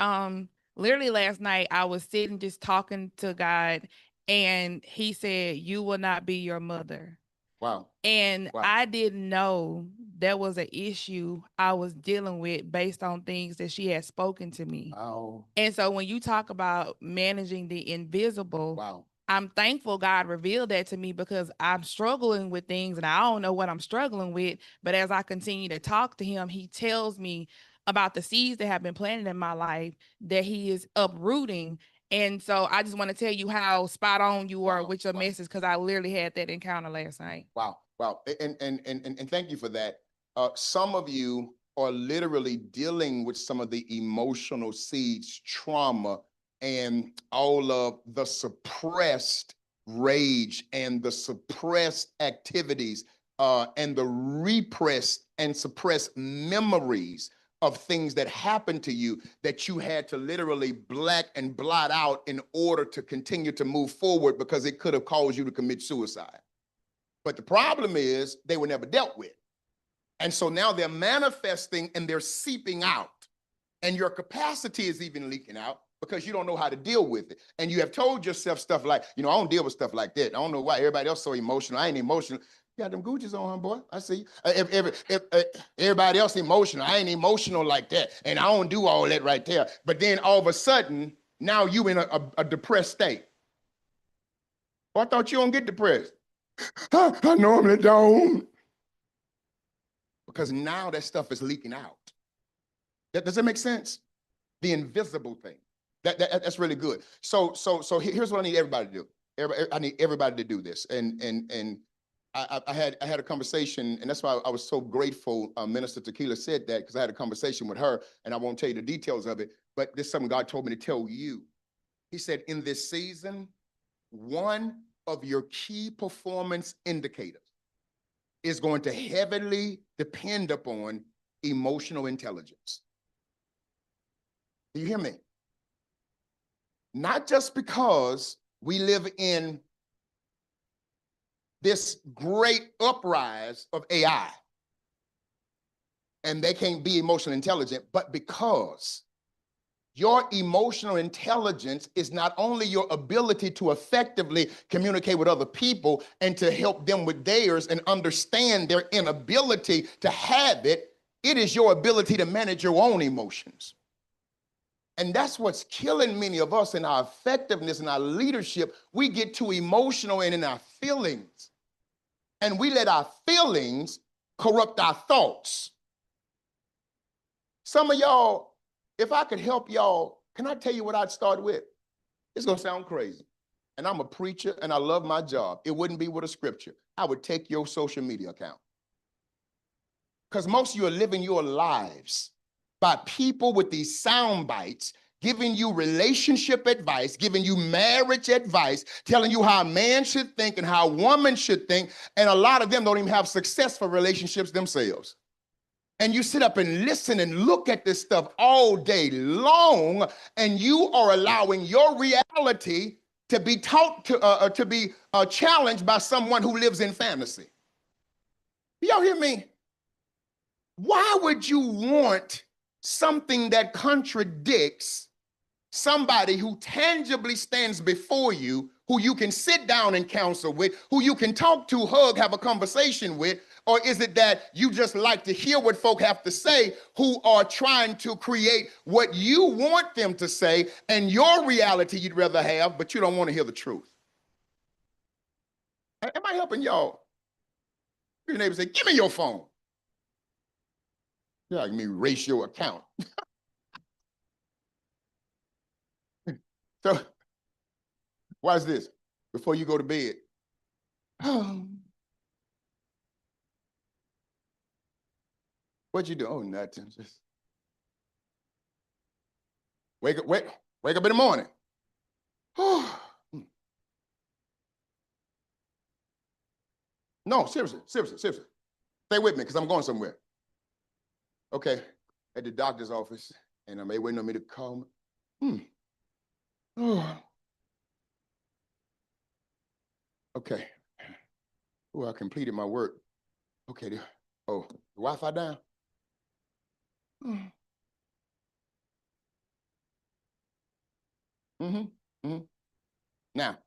literally last night I was sitting just talking to God, and he said, "You will not be your mother." Wow. And Wow. I didn't know there was an issue I was dealing with based on things that she had spoken to me. Wow. And so when you talk about managing the invisible, Wow. I'm thankful God revealed that to me, because I'm struggling with things and I don't know what I'm struggling with. But as I continue to talk to him, he tells me about the seeds that have been planted in my life that he is uprooting. And so I just want to tell you how spot on you are with your message, because I literally had that encounter last night. Wow. Wow. And thank you for that. Some of you are literally dealing with some of the emotional seeds, trauma, and all of the suppressed rage and the suppressed activities and the repressed and suppressed memories of things that happened to you that you had to literally black and blot out in order to continue to move forward, because it could have caused you to commit suicide. But the problem is they were never dealt with. And so now they're manifesting and they're seeping out. And your capacity is even leaking out because you don't know how to deal with it. And you have told yourself stuff like, I don't deal with stuff like that. I don't know why everybody else is so emotional. I ain't emotional. You got them Gucci's on, boy. I see. Everybody else emotional. I ain't emotional like that. And I don't do all that right there. But then all of a sudden, now you in a depressed state. Well, I thought you don't get depressed. I normally don't. Because now that stuff is leaking out. Does that make sense? The invisible thing. That's really good. So here's what I need everybody to do. I need everybody to do this. And I had a conversation, and that's why I was so grateful Minister Tequila said that, because I had a conversation with her, and I won't tell you the details of it, but this is something God told me to tell you. He said, in this season, one of your key performance indicators is going to heavily depend upon emotional intelligence. Do you hear me? Not just because we live in this great uprise of AI and they can't be emotionally intelligent, but because your emotional intelligence is not only your ability to effectively communicate with other people and to help them with theirs and understand their inability to have it, it is your ability to manage your own emotions. And that's what's killing many of us in our effectiveness and our leadership. We get too emotional and in our feelings. And we let our feelings corrupt our thoughts. Some of y'all, if I could help y'all, can I tell you what I'd start with? It's going to sound crazy. And I'm a preacher and I love my job. It wouldn't be with a scripture. I would take your social media account. Because most of you are living your lives by people with these sound bites giving you relationship advice, giving you marriage advice, telling you how a man should think and how a woman should think. And a lot of them don't even have successful relationships themselves. And you sit up and listen and look at this stuff all day long, and you are allowing your reality to be taught to be challenged by someone who lives in fantasy. Y'all hear me? Why would you want something that contradicts somebody who tangibly stands before you, who you can sit down and counsel with, who you can talk to, hug, have a conversation with? Or is it that you just like to hear what folk have to say, who are trying to create what you want them to say and your reality you'd rather have, but you don't want to hear the truth? Am I helping y'all? Your neighbor say, give me your phone. Yeah, I can erase your account. So, watch this. Before you go to bed. What'd you do? Oh, nothing. Just wake up in the morning. No, seriously. Stay with me, because I'm going somewhere. Okay, at the doctor's office, and they waiting on me to call me. Oh. Okay. Oh, I completed my work. Okay. Oh, the Wi-Fi down? Now,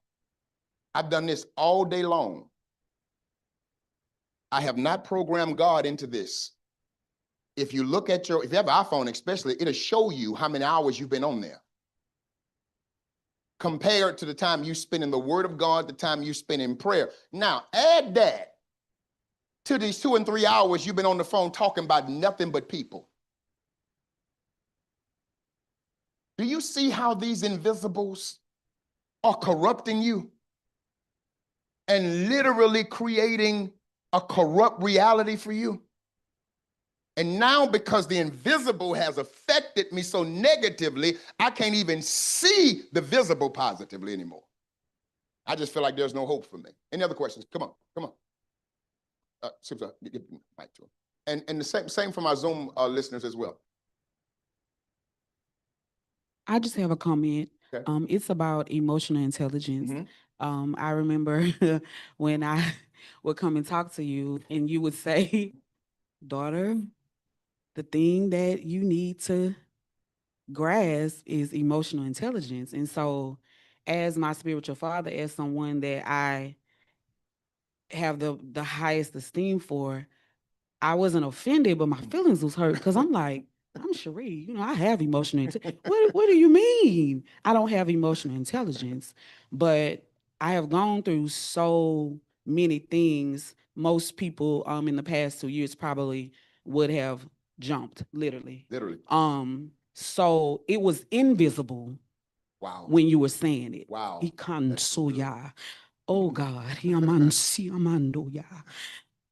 I've done this all day long. I have not programmed God into this. If you look at if you have an iPhone especially, it'll show you how many hours you've been on there. Compared to the time you spend in the Word of God, the time you spend in prayer. Now, add that to these 2 and 3 hours you've been on the phone talking about nothing but people. Do you see how these invisibles are corrupting you and literally creating a corrupt reality for you? And now, because the invisible has affected me so negatively, I can't even see the visible positively anymore. I just feel like there's no hope for me. Any other questions? Come on. Get the mic to him. And the same for my Zoom listeners as well. I just have a comment. Okay. It's about emotional intelligence. Mm-hmm. I remember when I would come and talk to you and you would say, daughter, the thing that you need to grasp is emotional intelligence. And so as my spiritual father, as someone that I have the highest esteem for, I wasn't offended, but my feelings was hurt because I'm like, I'm Cherie, I have emotional intelligence. What do you mean? I don't have emotional intelligence, but I have gone through so many things. Most people in the past 2 years probably would have jumped, literally. So it was invisible. Wow. When you were saying it. Wow. Oh God.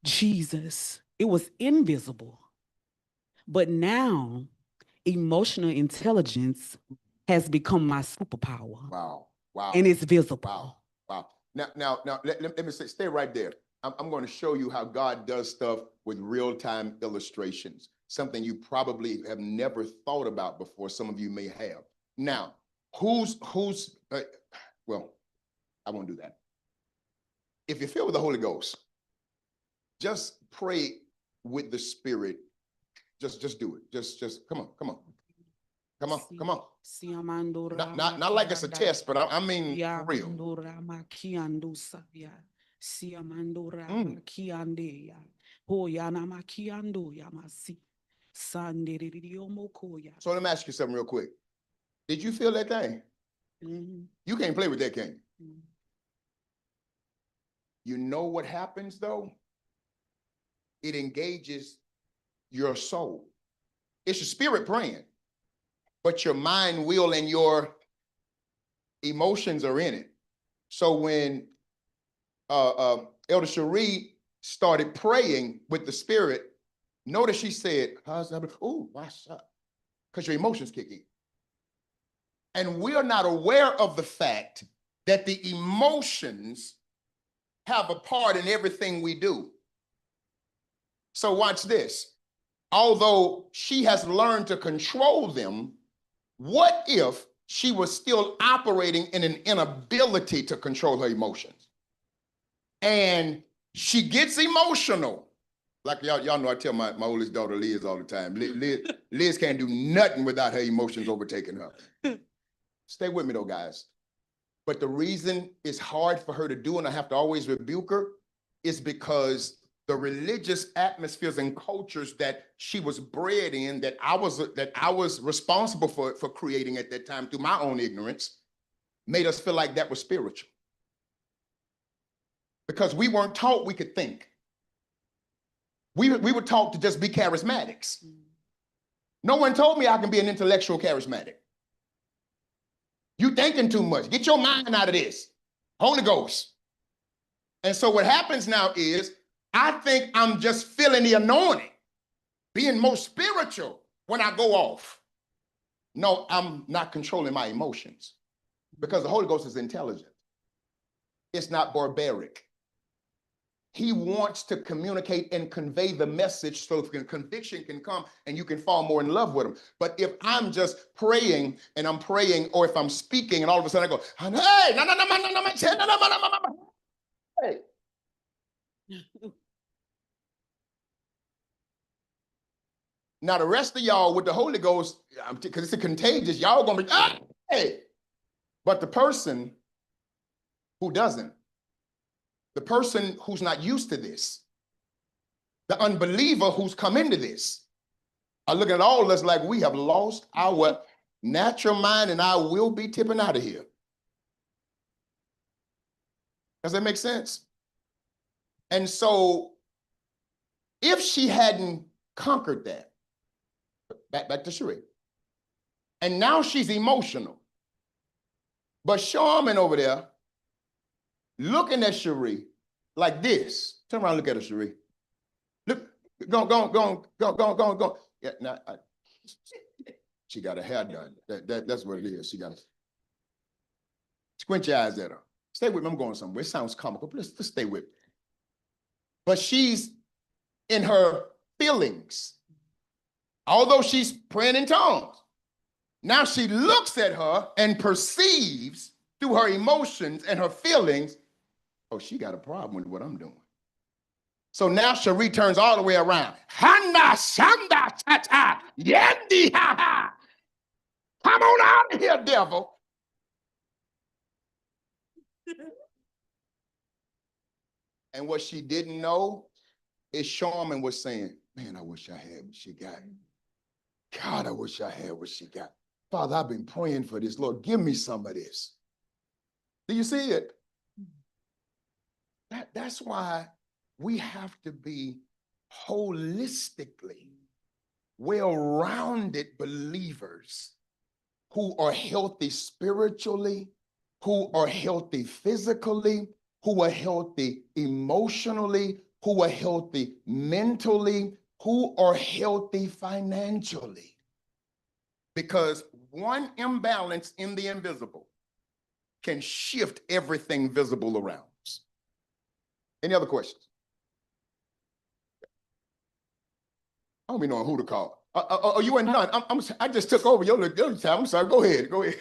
Jesus. It was invisible. But now, emotional intelligence has become my superpower. Wow. And it's visible. Wow. Now, let me say, stay right there. I'm going to show you how God does stuff with real-time illustrations, something you probably have never thought about before. Some of you may have. Now, well, I won't do that. If you're filled with the Holy Ghost, just pray with the Spirit. Just do it. Just come on. Not like it's a test, but I mean for real. So let me ask you something real quick. Did you feel that thing? Mm-hmm. You can't play with that, can you? Mm-hmm. You know what happens though? It engages your soul. It's your spirit praying, but your mind, will, and your emotions are in it. So when Elder Cherie started praying with the Spirit, notice she said, "Oh, what's up?" Because your emotions kick in. And we are not aware of the fact that the emotions have a part in everything we do. So watch this. Although she has learned to control them, what if she was still operating in an inability to control her emotions? And she gets emotional. Like y'all know, I tell my oldest daughter, Liz, all the time. Liz can't do nothing without her emotions overtaking her. Stay with me though, guys. But the reason it's hard for her to do, and I have to always rebuke her, is because the religious atmospheres and cultures that she was bred in, that I was responsible for creating at that time through my own ignorance, made us feel like that was spiritual. Because we weren't taught we could think. We were taught to just be charismatics. No one told me I can be an intellectual charismatic. You thinking too much. Get your mind out of this. Holy Ghost. And so what happens now is I think I'm just feeling the anointing, being most spiritual when I go off. No, I'm not controlling my emotions because the Holy Ghost is intelligent. It's not barbaric. He wants to communicate and convey the message so conviction can come and you can fall more in love with him. But if I'm just praying and I'm praying, or if I'm speaking and all of a sudden I go, hey, no, hey. Now the rest of y'all with the Holy Ghost, because it's a contagious, y'all gonna be, hey. But the person who doesn't, the person who's not used to this, the unbeliever who's come into this, are looking at all of us like we have lost our natural mind and I will be tipping out of here. Does that make sense? And so if she hadn't conquered that, back to Sheree, and now she's emotional, but Charmin over there looking at Sheree like this. Turn around and look at her, Sheree. Look, go. Yeah, now, she got her hair done. That's what it is. She got to squint your eyes at her. Stay with me. I'm going somewhere. It sounds comical, but let's stay with me. But she's in her feelings. Although she's praying in tongues. Now she looks at her and perceives through her emotions and her feelings, oh, she got a problem with what I'm doing. So now Cherie turns all the way around. Hana shanda tata yendi ha ha. Come on out of here, devil. And what she didn't know is Charmin was saying, man, I wish I had what she got. God, I wish I had what she got. Father, I've been praying for this. Lord, give me some of this. Do you see it? That's why we have to be holistically well-rounded believers who are healthy spiritually, who are healthy physically, who are healthy emotionally, who are healthy mentally, who are healthy financially. Because one imbalance in the invisible can shift everything visible around us. Any other questions? I don't be knowing who to call. You ain't done. I just took over your time. I'm sorry. Go ahead.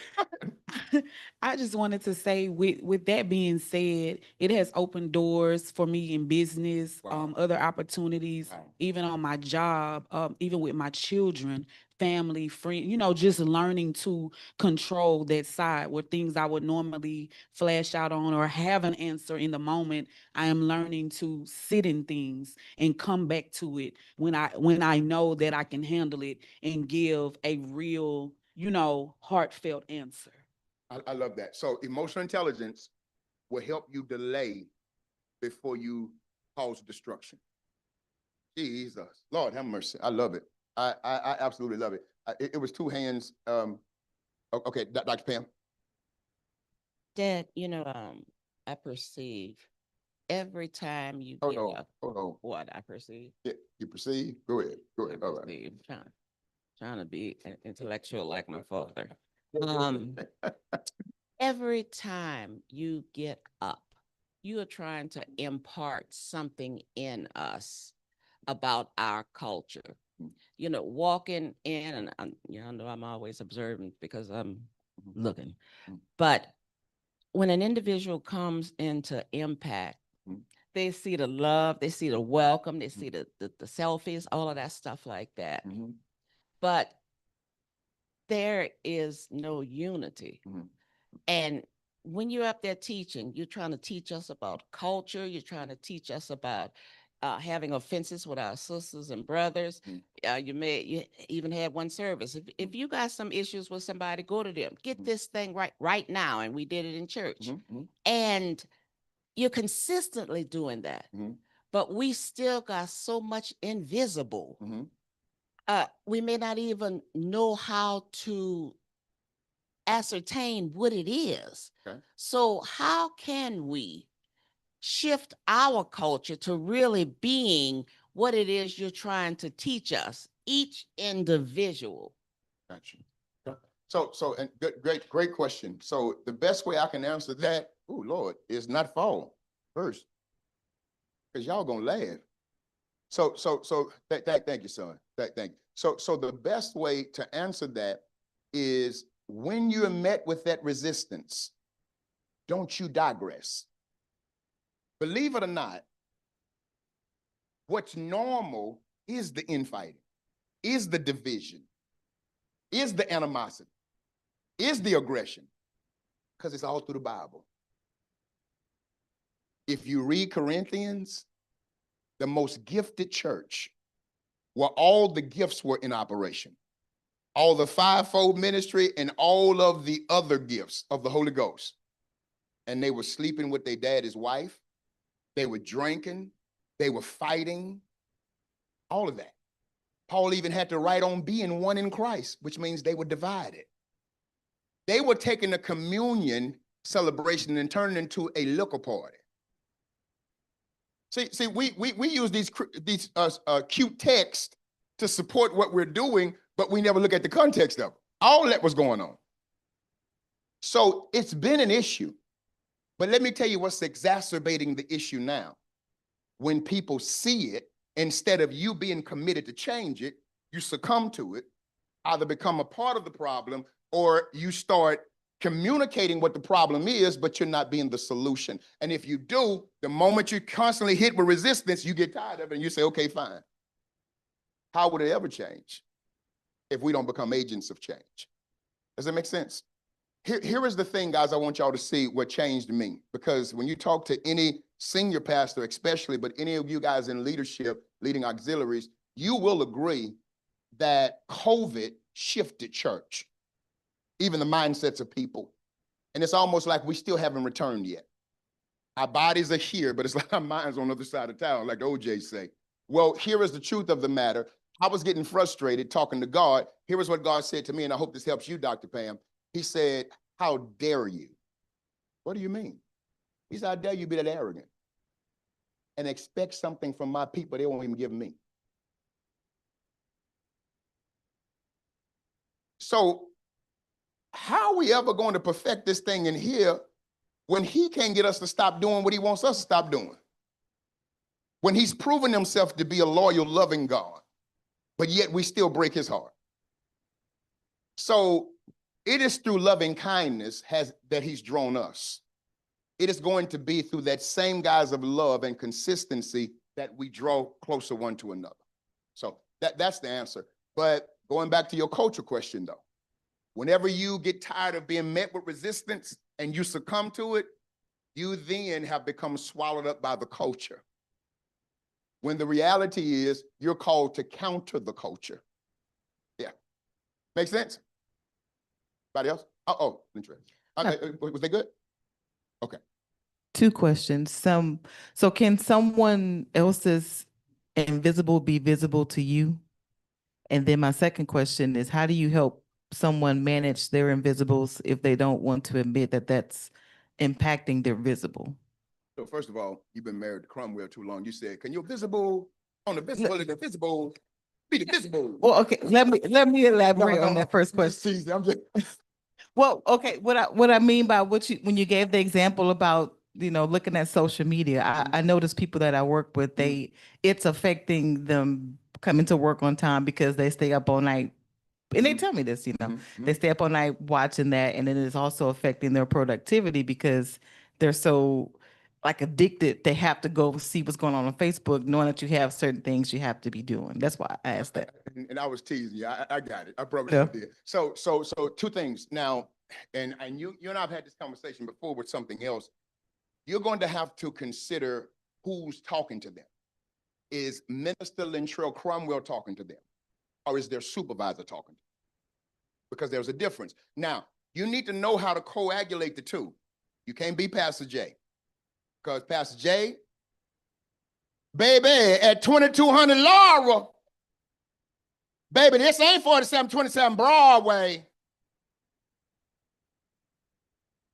I just wanted to say, with that being said, it has opened doors for me in business, Wow. other opportunities, Wow. even on my job, even with my children, family, friend, just learning to control that side where things I would normally flash out on or have an answer in the moment. I am learning to sit in things and come back to it when I know that I can handle it and give a real, heartfelt answer. I love that. So emotional intelligence will help you delay before you cause destruction. Jesus, Lord have mercy. I love it. I absolutely love it. It was two hands. Okay, Dr. Pam. Dad, I perceive every time you Hold get on. up. Hold on. What I perceive. Yeah, you perceive? Go ahead. I All right. perceive. Trying to be intellectual like my father. Every time you get up, you are trying to impart something in us about our culture. You know, walking in, and I know I'm always observant because I'm looking, but when an individual comes into impact, they see the love, they see the welcome, they see the selfies, all of that stuff like that. But there is no unity. And when you're up there teaching, you're trying to teach us about culture. You're trying to teach us about having offenses with our sisters and brothers. You even had one service. If you got some issues with somebody, go to them. Get this thing right now. And we did it in church. And you're consistently doing that. But we still got so much invisible. We may not even know how to ascertain what it is. Okay. So how can we shift our culture to really being what it is you're trying to teach us, each individual? Gotcha. So, and great question. So the best way I can answer that, oh Lord, is not fall first, because y'all gonna laugh. So thank you, son. Thank you. So the best way to answer that is when you're met with that resistance, don't you digress. Believe it or not, what's normal is the infighting, is the division, is the animosity, is the aggression, because it's all through the Bible. If you read Corinthians, the most gifted church, where all the gifts were in operation, all the fivefold ministry and all of the other gifts of the Holy Ghost. And they were sleeping with their daddy's wife. They were drinking. They were fighting. All of that. Paul even had to write on being one in Christ, which means they were divided. They were taking the communion celebration and turning it into a liquor party. See, we use these cute texts to support what we're doing, but we never look at the context of it. All that was going on. So it's been an issue. But let me tell you what's exacerbating the issue now. When people see it, instead of you being committed to change it, you succumb to it, either become a part of the problem, or you start communicating what the problem is, but you're not being the solution. And if you do, the moment you constantly hit with resistance, you get tired of it and you say, okay, fine. How would it ever change if we don't become agents of change? Does that make sense? Here is the thing, guys, I want y'all to see what changed me. Because when you talk to any senior pastor, especially, but any of you guys in leadership, leading auxiliaries, you will agree that COVID shifted church, even the mindsets of people. And it's almost like we still haven't returned yet. Our bodies are here, but it's like our minds on the other side of town, like the OJ say. Well, here is the truth of the matter. I was getting frustrated talking to God. Here is what God said to me, and I hope this helps you, Dr. Pam. He said, how dare you? What do you mean? He said, how dare you be that arrogant and expect something from my people they won't even give me? So how are we ever going to perfect this thing in here when he can't get us to stop doing what he wants us to stop doing? When he's proven himself to be a loyal, loving God, but yet we still break his heart. So it is through loving kindness that he's drawn us. It is going to be through that same guise of love and consistency that we draw closer one to another. So that's the answer. But going back to your culture question, though, whenever you get tired of being met with resistance and you succumb to it, you then have become swallowed up by the culture. When the reality is you're called to counter the culture. Yeah. Make sense? Anybody else? Oh, interesting. Was they good? Okay. Two questions. So can someone else's invisible be visible to you? And then my second question is, how do you help someone manage their invisibles if they don't want to admit that that's impacting their visible? So first of all, you've been married to Cromwell too long. You said, can your visible on the visible and the visible be the visible? Well, okay, let me elaborate on that first I'm just question. teasing. I'm just Well, okay, what I mean by when you gave the example about, looking at social media, I notice people that I work with, it's affecting them coming to work on time because they stay up all night. And they tell me this, they stay up all night watching that, and then it's also affecting their productivity because they're so like addicted. They have to go see what's going on Facebook, knowing that you have certain things you have to be doing. That's why I asked that. And I was teasing you. I got it. I promise Yeah. you did. So two things now, and you and I've had this conversation before with something else. You're going to have to consider who's talking to them. Is Minister Lintrell Cromwell talking to them? Or is their supervisor talking to them? Because there's a difference. Now, you need to know how to coagulate the two. You can't be Pastor J. Because Pastor J, baby, at 2200 Laura, baby, this ain't 4727 Broadway.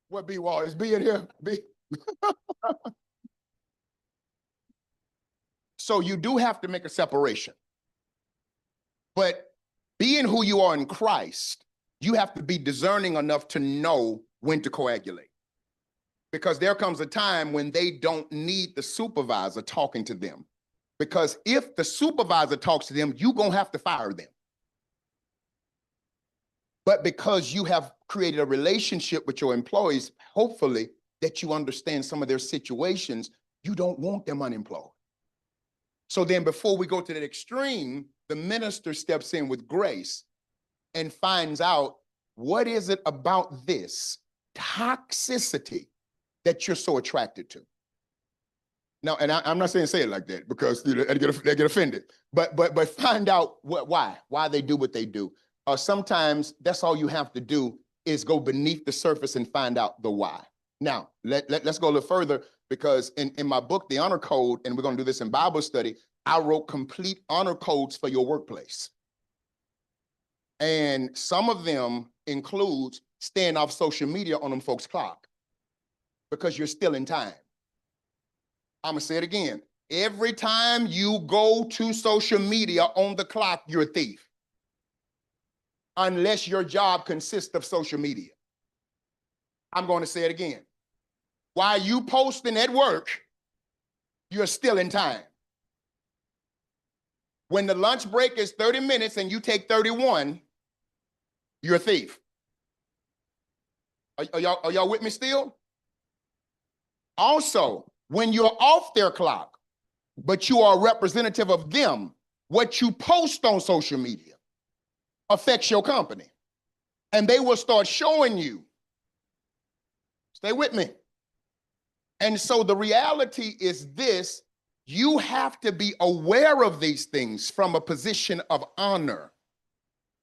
What B Wall is B in here? B. So you do have to make a separation. But being who you are in Christ, you have to be discerning enough to know when to coagulate. Because there comes a time when they don't need the supervisor talking to them. Because if the supervisor talks to them, you're going to have to fire them. But because you have created a relationship with your employees, hopefully that you understand some of their situations, you don't want them unemployed. So then before we go to that extreme, the minister steps in with grace and finds out, what is it about this toxicity that you're so attracted to? Now, and I'm not saying say it like that because they get offended, but find out why they do what they do. Sometimes that's all you have to do is go beneath the surface and find out the why. Now, let's go a little further, because in my book, The Honor Code, and we're going to do this in Bible study, I wrote complete honor codes for your workplace. And some of them include staying off social media on them folks' clock because you're still in time. I'm going to say it again. Every time you go to social media on the clock, you're a thief. Unless your job consists of social media. I'm going to say it again. While you posting at work, you're still in time. When the lunch break is 30 minutes and you take 31, you're a thief. Are y'all with me still? Also, when you're off their clock, but you are a representative of them, what you post on social media affects your company. And they will start showing you. Stay with me. And so the reality is this: you have to be aware of these things from a position of honor.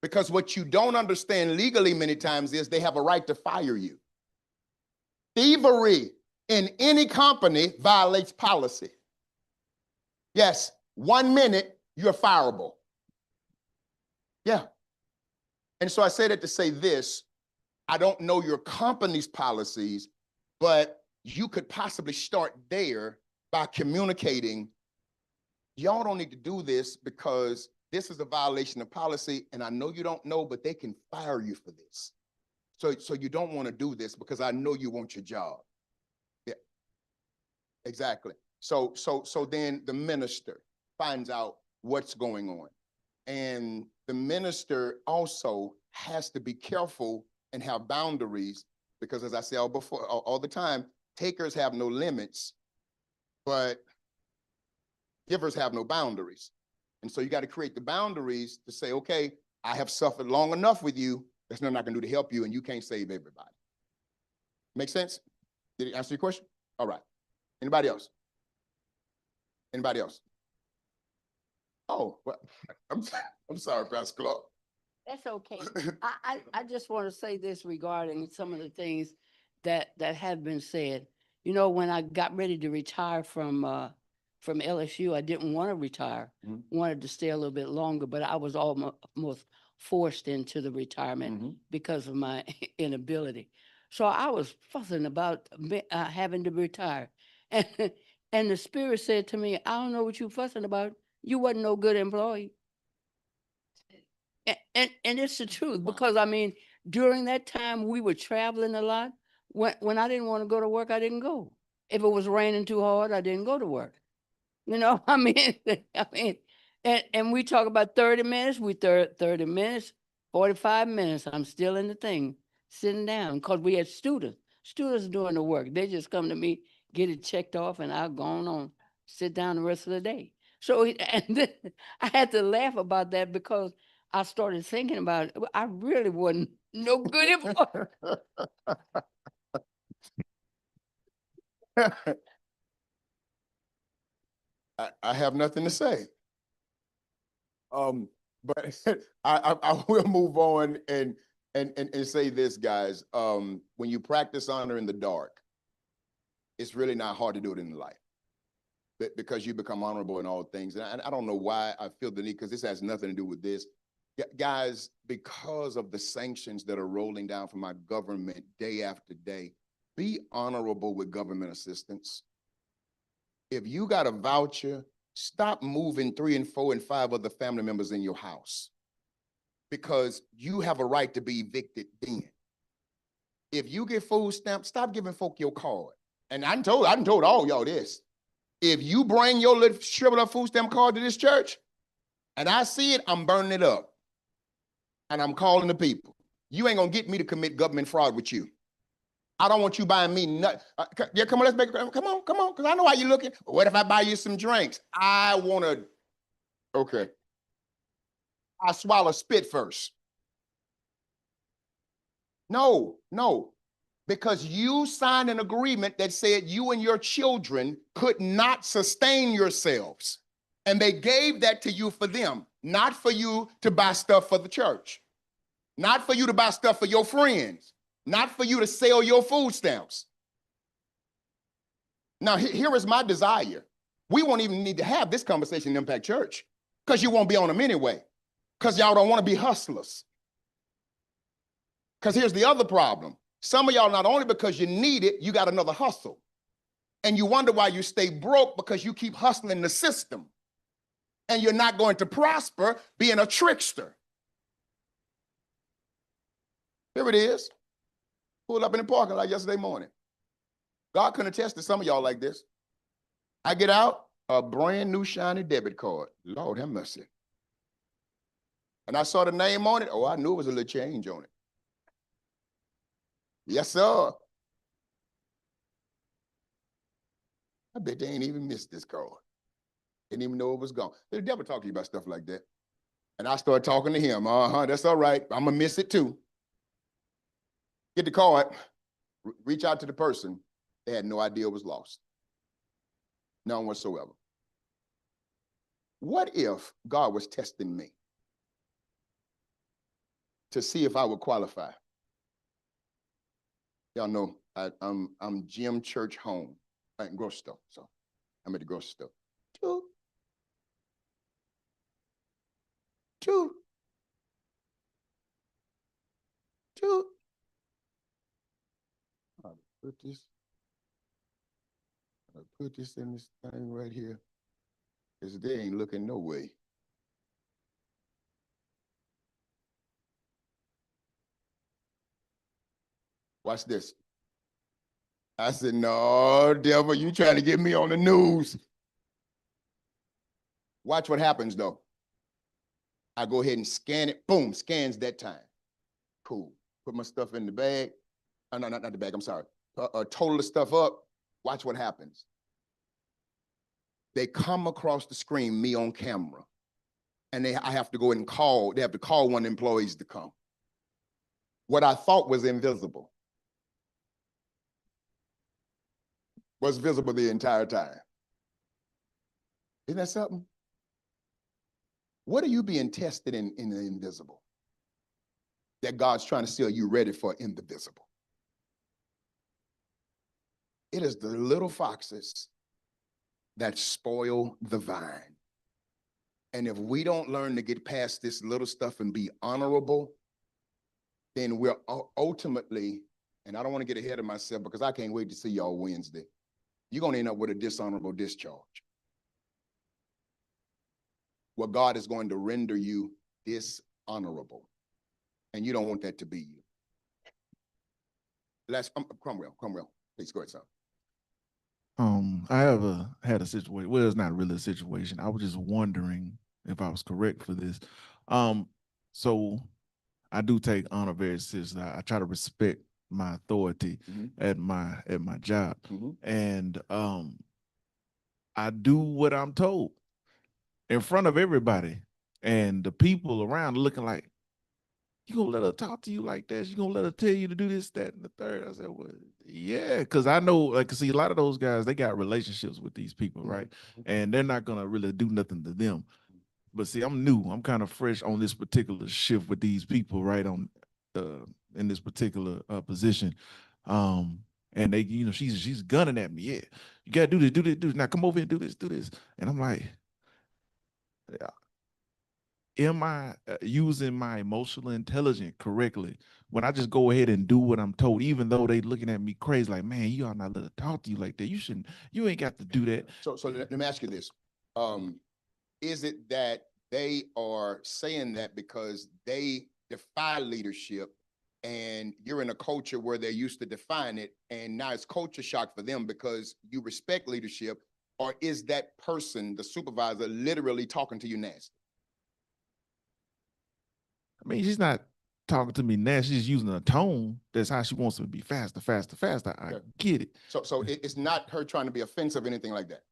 Because what you don't understand legally many times is they have a right to fire you. Thievery in any company violates policy. Yes, 1 minute, you're fireable. Yeah. And so I say that to say this: I don't know your company's policies, but you could possibly start there by communicating, y'all don't need to do this because this is a violation of policy, and I know you don't know, but they can fire you for this. So you don't want to do this because I know you want your job. Yeah, exactly. So then the minister finds out what's going on. And the minister also has to be careful and have boundaries, because as I say all the time, takers have no limits, but givers have no boundaries. And so you got to create the boundaries to say, okay, I have suffered long enough with you. There's nothing I can do to help you, and you can't save everybody. Make sense? Did it answer your question? All right. Anybody else? Anybody else? Oh, well, I'm sorry, Pastor Clark. That's okay. I just want to say this regarding some of the things that have been said. You know, when I got ready to retire from LSU, I didn't want to retire. Wanted to stay a little bit longer, but I was almost forced into the retirement because of my inability. So I was fussing about having to retire. And the Spirit said to me, I don't know what you're fussing about. You wasn't no good employee. And it's the truth, because I mean, During that time, we were traveling a lot. When I didn't want to go to work, I didn't go. If it was raining too hard, I didn't go to work. You know, I mean, and we talk about 30 minutes, 30 minutes, 45 minutes. I'm still in the thing, sitting down, because we had students doing the work. They just come to me, get it checked off, and I'll go on, sit down the rest of the day. So, and then I had to laugh about that because I started thinking about it. I really wasn't no good at I have nothing to say. But I will move on and say this, guys. When you practice honor in the dark, it's really not hard to do it in life, because you become honorable in all things. And I don't know why I feel the need, because this has nothing to do with this. Guys, because of the sanctions that are rolling down from our government day after day, be honorable with government assistance. If you got a voucher, stop moving 3 and 4 and 5 other family members in your house, because you have a right to be evicted then. If you get food stamps, stop giving folk your card. And I told all y'all this. If you bring your little shriveled up food stamp card to this church and I see it, I'm burning it up. And I'm calling the people. You ain't gonna get me to commit government fraud with you. I don't want you buying me nothing. Yeah, come on, let's make it. Come on, because I know how you're looking. What if I buy you some drinks? I want to, okay. I swallow spit first. No, because you signed an agreement that said you and your children could not sustain yourselves. And they gave that to you for them, not for you to buy stuff for the church, not for you to buy stuff for your friends, not for you to sell your food stamps. Now, here is my desire. We won't even need to have this conversation in Impact Church, because you won't be on them anyway, because y'all don't want to be hustlers. Because here's the other problem. Some of y'all, not only because you need it, you got another hustle. And you wonder why you stay broke, because you keep hustling the system. And you're not going to prosper being a trickster. Here it is. Pulled up in the parking lot yesterday morning. God can attest to some of y'all like this. I get out, a brand new shiny debit card. Lord have mercy. And I saw the name on it. Oh, I knew it was a little change on it. Yes, sir. I bet they ain't even missed this card. Didn't even know it was gone. The devil talk to you about stuff like that. And I started talking to him. That's all right. I'm going to miss it too. Get the card, reach out to the person. They had no idea it was lost. None whatsoever. What if God was testing me to see if I would qualify? Y'all know I'm Jim Church Home at grocery store. So I'm at the grocery store. Two. I'll put this in this thing right here, because they ain't looking no way. Watch this. I said, no, devil, you trying to get me on the news. Watch what happens, though. I go ahead and scan it. Boom, scans that time. Cool. Put my stuff in the bag. No, not the bag, I'm sorry. Total the stuff up. Watch what happens. They come across the screen, me on camera. And I have to go and call. They have to call one of the employees to come. What I thought was invisible was visible the entire time. Isn't that something? What are you being tested in the invisible that God's trying to seal you ready for in the visible? It is the little foxes that spoil the vine. And if we don't learn to get past this little stuff and be honorable, then we're ultimately, and I don't want to get ahead of myself because I can't wait to see y'all Wednesday, you're going to end up with a dishonorable discharge. Well, God is going to render you dishonorable. And you don't want that to be you. Cromwell, please go ahead, son. I had a situation. Well, it's not really a situation. I was just wondering if I was correct for this. So I do take honor very seriously. I try to respect my authority at my job, and I do what I'm told in front of everybody, and the people around looking like, you gonna let her talk to you like that? You gonna let her tell you to do this, that, and the third? I said, well, yeah, because I know, like, see, a lot of those guys, they got relationships with these people, right? And they're not gonna really do nothing to them. But see, I'm new. I'm kind of fresh on this particular shift with these people, right? On in this particular position. And they, you know, she's gunning at me. Yeah, you gotta do this, do this, do this. Now come over here and do this, do this. And I'm like, am I using my emotional intelligence correctly when I just go ahead and do what I'm told, even though they looking at me crazy, like, man, you ought not let her talk to you like that. You shouldn't, you ain't got to do that. So let me ask you this. Is it that they are saying that because they defy leadership and you're in a culture where they're used to define it, and now it's culture shock for them because you respect leadership? Or is that person, the supervisor, literally talking to you nasty? I mean, she's not talking to me now. She's using a tone. That's how she wants to be faster, faster, faster. I get it. So it's not her trying to be offensive or anything like that.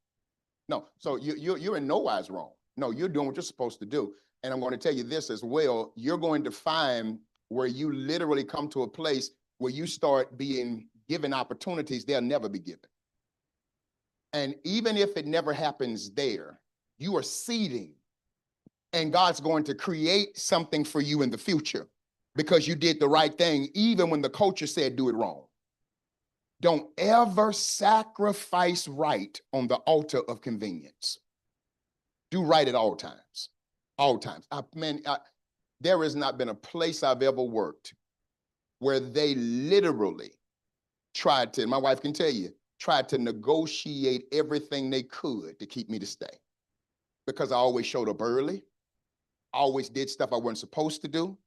No. So you're in no wise wrong. No, you're doing what you're supposed to do. And I'm going to tell you this as well. You're going to find where you literally come to a place where you start being given opportunities they'll never be given. And even if it never happens there, you are seeding. And God's going to create something for you in the future because you did the right thing, even when the culture said do it wrong. Don't ever sacrifice right on the altar of convenience. Do right at all times. All times. There has not been a place I've ever worked where they literally tried to, my wife can tell you, tried to negotiate everything they could to keep me to stay. Because I always showed up early. I always did stuff I wasn't supposed to do.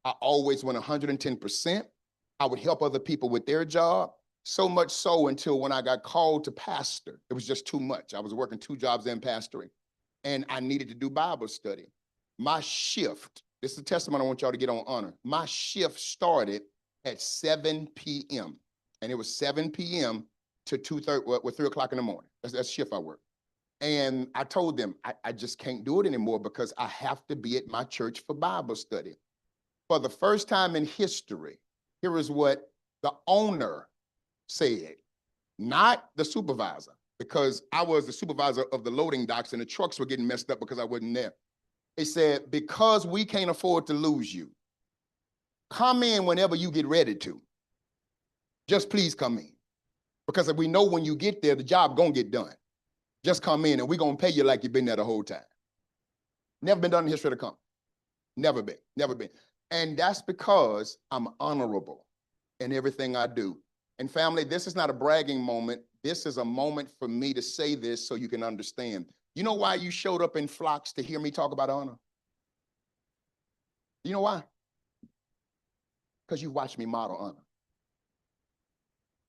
I always went 110%. I would help other people with their job. So much so until when I got called to pastor, it was just too much. I was working 2 jobs and pastoring, and I needed to do Bible study. My shift, this is a testimony I want y'all to get on honor. My shift started at 7 p.m. and it was 7 p.m. to 2:30, 3 o'clock in the morning. That's the shift I worked. And I told them, I just can't do it anymore because I have to be at my church for Bible study. For the first time in history, here is what the owner said, not the supervisor, because I was the supervisor of the loading docks and the trucks were getting messed up because I wasn't there. He said, because we can't afford to lose you, come in whenever you get ready to. Just please come in. Because if we know when you get there, the job gonna get done. Just come in and we're gonna pay you like you've been there the whole time. Never been done in the history of the company. Never been, never been. And that's because I'm honorable in everything I do. And family, this is not a bragging moment. This is a moment for me to say this so you can understand. You know why you showed up in flocks to hear me talk about honor? You know why? Because you watched me model honor.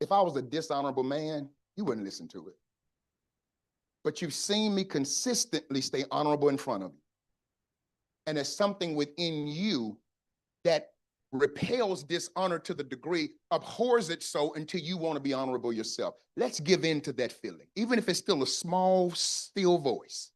If I was a dishonorable man, you wouldn't listen to it. But you've seen me consistently stay honorable in front of you. And there's something within you that repels dishonor to the degree, abhors it so until you want to be honorable yourself. Let's give in to that feeling, even if it's still a small, still voice.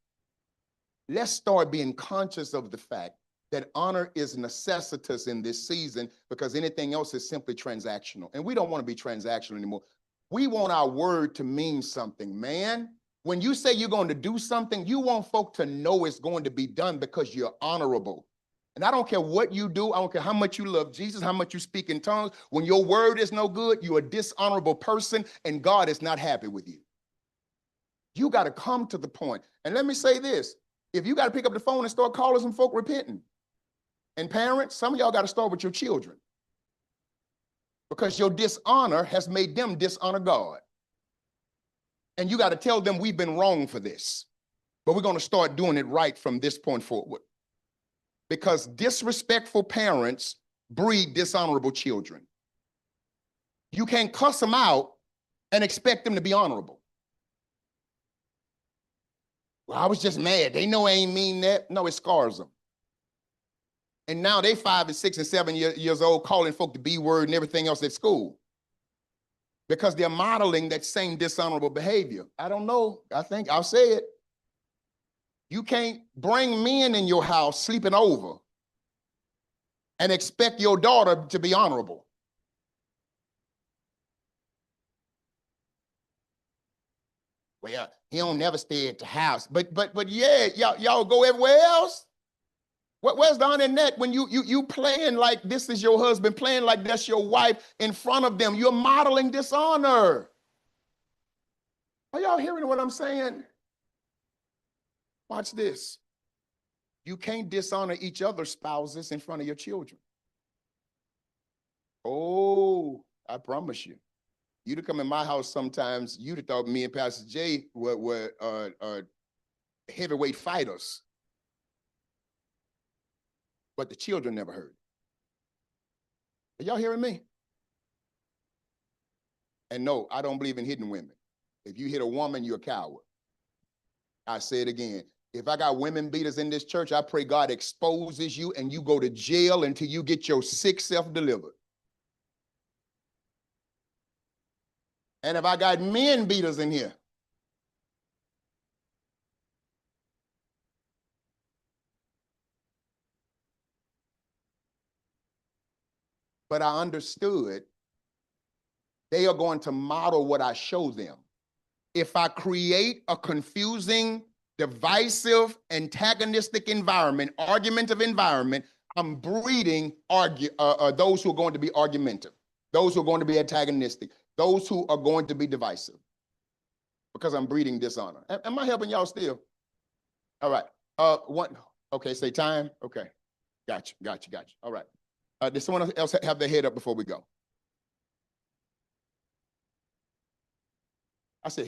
Let's start being conscious of the fact that honor is necessitous in this season because anything else is simply transactional. And we don't want to be transactional anymore. We want our word to mean something, man. When you say you're going to do something, you want folk to know it's going to be done because you're honorable. And I don't care what you do. I don't care how much you love Jesus, how much you speak in tongues. When your word is no good, you're a dishonorable person and God is not happy with you. You got to come to the point. And let me say this. If you got to pick up the phone and start calling some folk repenting, and parents, some of y'all got to start with your children because your dishonor has made them dishonor God. And you got to tell them we've been wrong for this, but we're going to start doing it right from this point forward. Because disrespectful parents breed dishonorable children. You can't cuss them out and expect them to be honorable. Well, I was just mad. They know I ain't mean that. No, it scars them. And now they 5 and 6 and 7 years old calling folk the B word and everything else at school because they're modeling that same dishonorable behavior. I don't know. I think I'll say it. You can't bring men in your house sleeping over and expect your daughter to be honorable. Well, he don't never stay at the house. But yeah, y'all go everywhere else. Where's the honor in that when you playing like this is your husband, playing like that's your wife in front of them? You're modeling dishonor. Are y'all hearing what I'm saying? Watch this. You can't dishonor each other's spouses in front of your children. Oh, I promise you. You'd have come in my house sometimes, you'd have thought me and Pastor Jay were heavyweight fighters. But the children never heard. Are y'all hearing me? And no, I don't believe in hitting women. If you hit a woman, you're a coward. I say it again. If I got women beaters in this church, I pray God exposes you and you go to jail until you get your sick self delivered. And if I got men beaters in here, but I understood they are going to model what I show them. If I create a confusing, divisive, antagonistic environment, argumentative environment, I'm breeding those who are going to be argumentative, those who are going to be antagonistic, those who are going to be divisive, because I'm breeding dishonor. Am I helping y'all still? All right. Okay, say time. Okay. Gotcha. All right. Does someone else have their head up before we go? I said